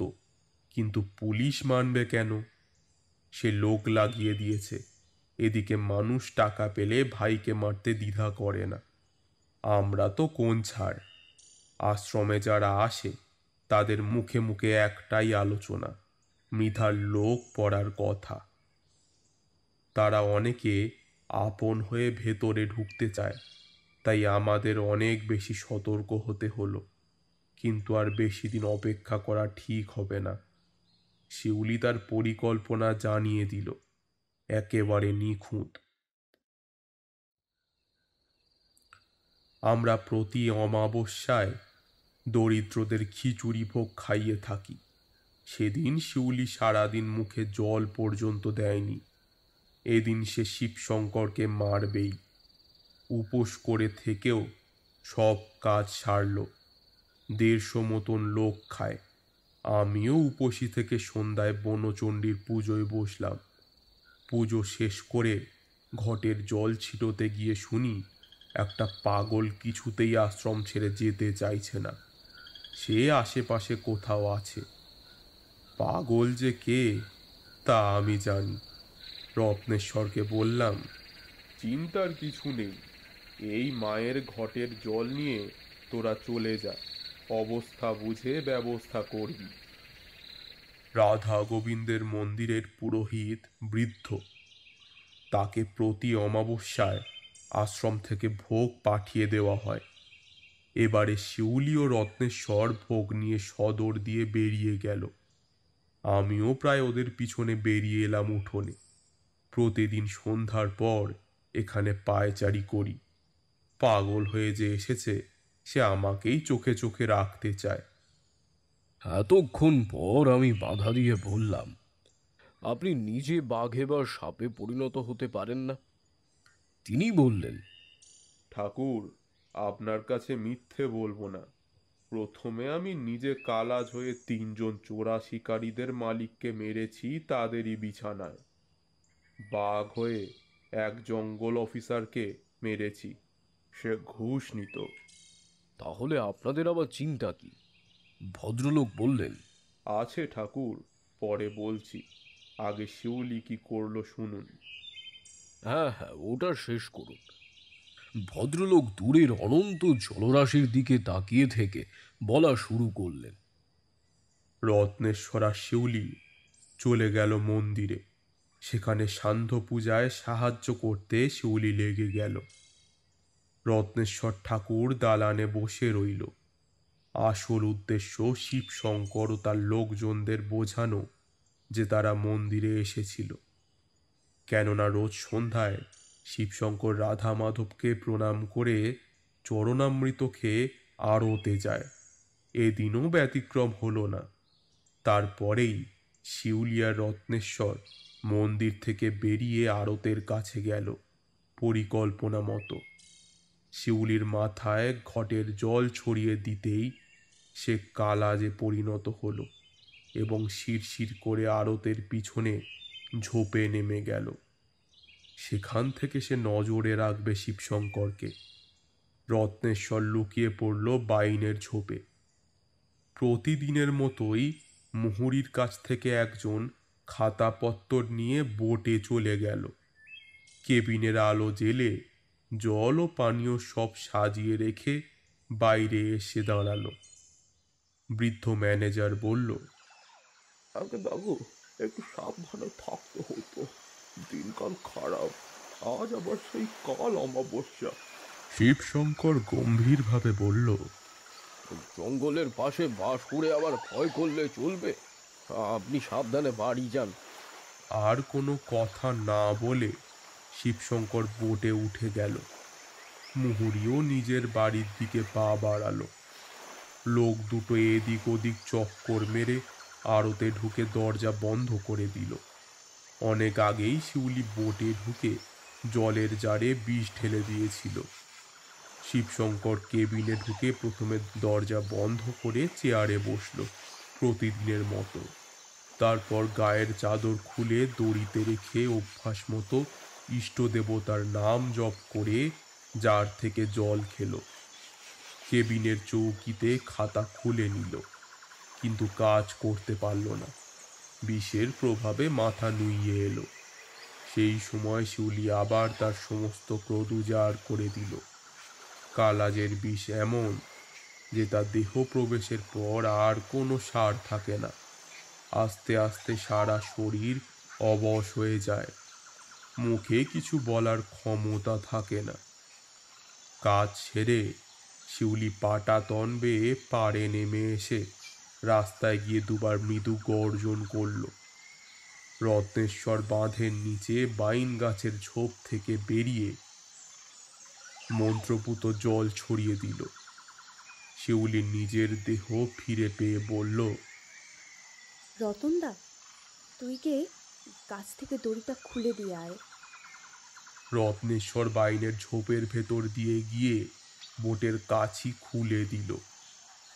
Speaker 5: কিন্তু পুলিশ মানবে কেন? সে লোক লাগিয়ে দিয়েছে। এদিকে মানুষ টাকা পেলে ভাইকে মারতে দ্বিধা করে না। আমরা তো কোন ছাড়। আশ্রমে যারা আসে তাদের মুখে মুখে একটাই আলোচনা, মৃধার লোক পড়ার কথা। তারা অনেকে আপন হয়ে ভেতরে ঢুকতে চায়, তাই আমাদের অনেক বেশি সতর্ক হতে হলো। কিন্তু আর বেশি দিন অপেক্ষা করা ঠিক হবে না। শিউলি তার পরিকল্পনা জানিয়ে দিল, একেবারে নিখুঁত। আমরা প্রতি অমাবস্যায় দরিদ্রদের খিচুড়ি ভোগ খাইয়ে থাকি। সেদিন শিউলি সারাদিন মুখে জল পর্যন্ত দেয়নি। এদিন সে শিবশঙ্করকে মারবেই। উপোস করে থেকেও সব কাজ সারল। 150 মতন লোক খায়। আমিও উপসী থেকে সন্ধ্যায় বনচণ্ডীর পুজোয় বসলাম। পুজো শেষ করে ঘটের জল ছিটোতে গিয়ে শুনি একটা পাগল কিছুতেই আশ্রম ছেড়ে যেতে চাইছে না। সে আশেপাশে কোথাও আছে। পাগল যে কে তা আমি জানি। রত্নেশ্বরকে বললাম, চিন্তার কিছু নেই, এই মায়ের ঘটের জল নিয়ে তোরা চলে যা, অবস্থা বুঝে ব্যবস্থা করবি। রাধা গোবিন্দের মন্দিরের পুরোহিত বৃদ্ধ, তাকে প্রতি অমাবস্যায় আশ্রম থেকে ভোগ পাঠিয়ে দেওয়া হয়। এবারে শিউলি ও রত্নেশ্বর ভোগ নিয়ে সদর দিয়ে বেরিয়ে গেল। আমিও প্রায় ওদের পিছনে বেরিয়ে এলাম উঠোনে। প্রতিদিন সন্ধ্যার পর এখানে পায়চারি করি। পাগল হয়ে যে এসেছে সে আমাকেই চোখে চোখে রাখতে চায়।
Speaker 3: এতক্ষণ পর আমি বাধা দিয়ে বললাম, আপনি নিজে বাঘে বা সাপে পরিণত হতে পারেন না? তিনি বললেন,
Speaker 5: ঠাকুর, আপনার কাছে মিথ্যে বলবো না। প্রথমে আমি নিজে কালাজ হয়ে 3 জন চোরা শিকারীদের মালিককে মেরেছি তাদেরই বিছানায়। বাঘ হয়ে এক জঙ্গল অফিসারকে মেরেছি, সে ঘুষ নিত।
Speaker 3: তাহলে আপনাদের আবার চিন্তা কি? ভদ্রলোক বললেন,
Speaker 5: আছে ঠাকুর, পরে বলছি, আগে শিউলি কি করলো শুনুন।
Speaker 3: হ্যাঁ হ্যাঁ, ওটা শেষ করুন। ভদ্রলোক দূরের অনন্ত জলরাশির দিকে তাকিয়ে থেকে বলা শুরু করলেন,
Speaker 5: রত্নেশ্বর আর শিউলি চলে গেল মন্দিরে। সেখানে সান্ধ্য পূজায় সাহায্য করতে শিউলি লেগে গেল। রত্নেশ্বর ঠাকুর দালানে বসে রইল। আসল উদ্দেশ্য শিবশঙ্কর ও তার লোকজনদের বোঝানো যে তারা মন্দিরে এসেছিল। কেননা রোজ সন্ধ্যায় শিবশঙ্কর রাধা মাধবকে প্রণাম করে চরণামৃত খেয়ে আরতে যায়। এদিনও ব্যতিক্রম হলো না। তারপরেই শিউলিয়া রত্নেশ্বর মন্দির থেকে বেরিয়ে আরতের কাছে গেল পরিকল্পনা মতো। শিউলির মাথায় ঘটের জল ছড়িয়ে দিতেই সে কালাজে পরিণত হলো এবং শিরশির করে আরতের পিছনে ঝোপে নেমে গেল। সেখান থেকে সে নজরে রাখবে শিবশঙ্করকে। রত্নেশ্বর লুকিয়ে পড়ল বাইনের ঝোপে। প্রতিদিনের মতোই মুহুরীর কাছ থেকে একজন খাতাপত্তর নিয়ে বোটে চলে গেল। কেবিনের আলো জেলে জল ও পানীয় সব সাজিয়ে রেখে বাইরে এসে দাঁড়ালো। বৃদ্ধ ম্যানেজার বলল,
Speaker 3: আগে বাবু, একটু সাবধানে থাকতে হতো, দিনকাল খারাপ, আজ আবার সেই কাল অমাবস্যা।
Speaker 5: শিবশঙ্কর গম্ভীরভাবে বলল,
Speaker 3: জঙ্গলের পাশে বাস করে আবার ভয় করলে চলবে? আপনি সাবধানে বাড়ি যান।
Speaker 5: আর কোনো কথা না বলে শিবশঙ্কর বোটে উঠে গেল। মুহুরীও নিজের বাড়ির দিকে পা বাড়ালো। লোক দুটো এদিক ওদিক চক্কর মেরে আড়তে ঢুকে দরজা বন্ধ করে দিল। অনেক আগেই শিউলি বোটে ঢুকে জলের জারে বিষ ঢেলে দিয়েছিল। শিবশঙ্কর কেবিনে ঢুকে প্রথমে দরজা বন্ধ করে চেয়ারে বসল প্রতিদিনের মতো। তারপর গায়ের চাদর খুলে দড়িতে রেখে অভ্যাস মতো ইষ্ট দেবতার নাম জপ করে জার থেকে জল খেল। কেবিনের চৌকিতে খাতা খুলে নিল, কিন্তু কাজ করতে পারল না। বিষের প্রভাবে মাথা নুইয়ে এলো। সেই সময় শিউলি আবার তার সমস্ত ক্রোধ উজাড় করে দিল। কালাজের বিষ এমন যে তার দেহ প্রবেশের পর আর কোনো সার থাকে না। আস্তে আস্তে সারা শরীর অবশ হয়ে যায়। মুখে কিছু বলার ক্ষমতা থাকে না। কাজ ছেড়ে শিউলি পাটাতন বেয়ে পাড়ে নেমে এসে রাস্তায় গিয়ে দুবার মৃদু গর্জন করল। রত্নেশ্বর বাঁধের নিচে বাইন গাছের ঝোপ থেকে বেরিয়ে মন্ত্রপুত জল ছড়িয়ে দিল। শিউলি নিজের দেহ ফিরে পেয়ে বলল,
Speaker 9: রতনদা, তুই কে গাছ থেকে দড়িটা খুলে দিয়ে আয়।
Speaker 5: রত্নেশ্বর বাইনের ঝোপের ভেতর দিয়ে গিয়ে বোটের কাছি খুলে দিল।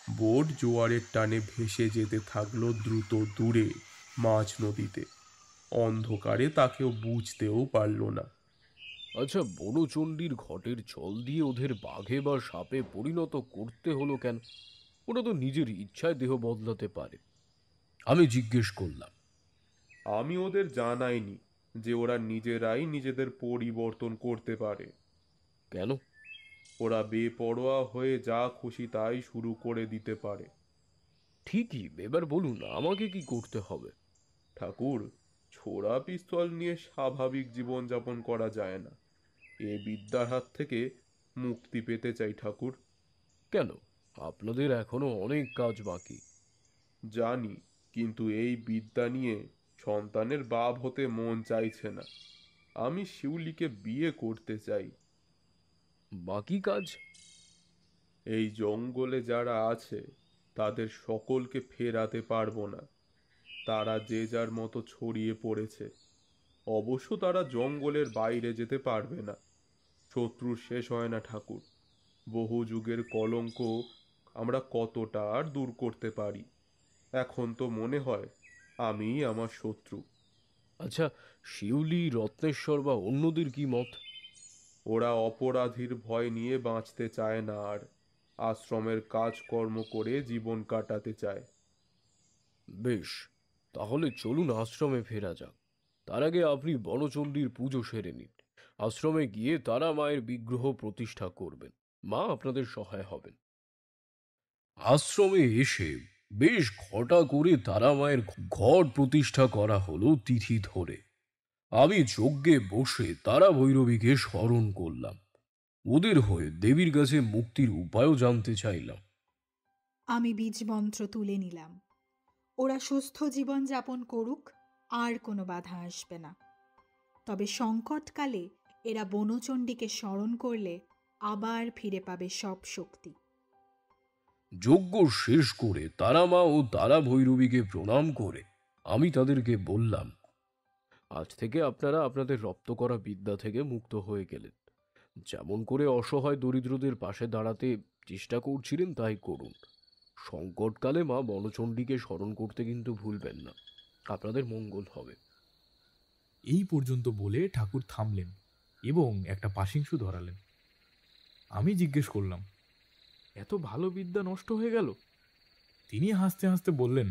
Speaker 5: বোট জোয়ারের টানে ভেসে যেতে থাকলো দ্রুত দূরে মাঝ নদীতে। অন্ধকারে তাকেও বুঝতেও পারল না।
Speaker 3: আচ্ছা, বনচণ্ডীর ঘটের জল দিয়ে ওদের বাঘে বা সাপে পরিণত করতে হলো কেন? ওরা তো নিজের ইচ্ছায় দেহ বদলাতে পারে। আমি জিজ্ঞেস করলাম,
Speaker 5: আমি ওদের জানাইনি যে ওরা নিজেরাই নিজেদের পরিবর্তন করতে পারে।
Speaker 3: কেন?
Speaker 5: ওরা বেপরোয়া হয়ে যা খুশি তাই শুরু করে দিতে পারে।
Speaker 3: ঠিকই, এবার বলুন আমাকে কি করতে হবে?
Speaker 5: ঠাকুর, ছোড়া পিস্তল নিয়ে স্বাভাবিক জীবন যাপন করা যায় না। এ বিদ্যার হাত থেকে মুক্তি পেতে চাই ঠাকুর।
Speaker 3: কেন? আপনাদের এখনো অনেক কাজ বাকি।
Speaker 5: জানি, কিন্তু এই বিদ্যা নিয়ে সন্তানের বাপ হতে মন চাইছে না। আমি শিউলিকে বিয়ে করতে চাই।
Speaker 3: বাকি কাজ?
Speaker 5: এই জঙ্গলে যারা আছে তাদের সকলকে ফেরাতে পারবো না। তারা যে যার মতো ছড়িয়ে পড়েছে। অবশ্য তারা জঙ্গলের বাইরে যেতে পারবে না। শত্রু শেষ হয় না ঠাকুর। বহু যুগের কলঙ্ক আমরা কতটা আর দূর করতে পারি। এখন তো মনে হয় আমি আমার শত্রু।
Speaker 3: আচ্ছা, শিউলি, রত্নেশ্বর বা অন্যদের কি মত?
Speaker 5: ওরা অপরাধীর ভয় নিয়ে বাঁচতে চায় না আর। আশ্রমের কাজকর্ম করে জীবন কাটাতে চায়।
Speaker 3: বেশ, তাহলে চলুন আশ্রমে ফেরা যাক। তার আগে আপনি বনচণ্ডীর পুজো সেরে নিন। আশ্রমে গিয়ে তারা মায়ের বিগ্রহ প্রতিষ্ঠা করবেন। মা আপনাদের সহায় হবেন। আশ্রমে এসে বেশ ঘটা করে তারা মায়ের ঘট প্রতিষ্ঠা করা হলো তিথি ধরে। আমি যজ্ঞে বসে তারা ভৈরবীকে স্মরণ করলাম। ওদের হয়ে দেবীর কাছে মুক্তির উপায়ও জানতে চাইলাম।
Speaker 6: আমি বীজমন্ত্র তুলে নিলাম। ওরা সুস্থ জীবন যাপন করুক, আর কোনো বাধা আসবে না। তবে সংকটকালে এরা বনচণ্ডীকে স্মরণ করলে আবার ফিরে পাবে সব শক্তি।
Speaker 3: যজ্ঞ শেষ করে তারা মা ও তারা ভৈরবীকে প্রণাম করে আমি তাদেরকে বললাম, আজ থেকে আপনারা আপনাদের রপ্ত করা বিদ্যা থেকে মুক্ত হয়ে গেলেন। যেমন করে অসহায় দরিদ্রদের পাশে দাঁড়াতে চেষ্টা করছিলেন তাই করুন। সংকটকালে মা বনচণ্ডীকে স্মরণ করতে কিন্তু ভুলবেন না। আপনাদের মঙ্গল হবে।
Speaker 2: এই পর্যন্ত বলে ঠাকুর থামলেন এবং একটা পাশিংশু ধরালেন। আমি জিজ্ঞেস করলাম, এত ভালো বিদ্যা নষ্ট হয়ে গেল? তিনি হাসতে হাসতে বললেন,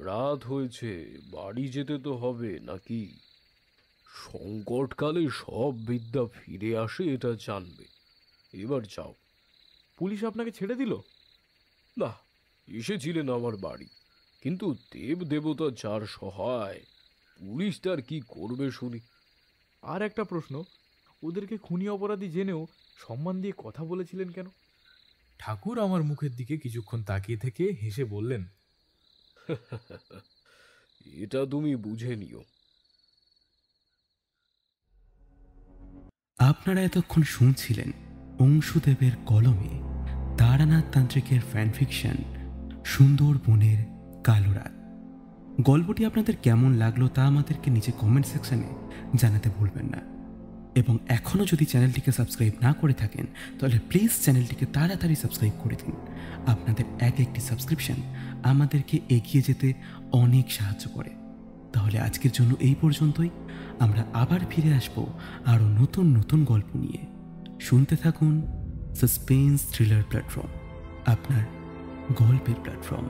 Speaker 3: রাত হয়েছে, বাড়ি যেতে তো হবে নাকি? সংকটকালে সব বিদ্যা ফিরে আসে, এটা জানবে। এবার যাও।
Speaker 2: পুলিশ আপনাকে ছেড়ে দিল?
Speaker 3: না, এসেছিলেন আমার বাড়ি, কিন্তু দেব দেবতা যার সহায়, পুলিশ তার কি করবে শুনি।
Speaker 2: আর একটা প্রশ্ন, ওদেরকে খুনি অপরাধী জেনেও সম্মান দিয়ে কথা বলেছিলেন কেন? ঠাকুর আমার মুখের দিকে কিছুক্ষণ তাকিয়ে থেকে হেসে বললেন,
Speaker 3: এটা তুমি বুঝে নিও।
Speaker 1: আপনারা এতক্ষণ শুনছিলেন অংশুদেবের কলমে তারানাথ তান্ত্রিকের ফ্যানফিকশন সুন্দরবনের কালো রাত। গল্পটি আপনাদের কেমন লাগলো তা আমাদেরকে নিচে কমেন্ট সেকশনে জানাতে ভুলবেন না। এবং এখনও যদি চ্যানেলটিকে সাবস্ক্রাইব না করে থাকেন তাহলে প্লিজ চ্যানেলটিকে তাড়াতাড়ি সাবস্ক্রাইব করে দিন। আপনাদের একটি সাবস্ক্রিপশন আমাদেরকে এগিয়ে যেতে অনেক সাহায্য করে। তাহলে আজকের জন্য এই পর্যন্তই। আমরা আবার ফিরে আসবো আরও নতুন নতুন গল্প নিয়ে। শুনতে থাকুন সাসপেন্স থ্রিলার প্ল্যাটফর্ম, আপনার গল্পের প্ল্যাটফর্ম।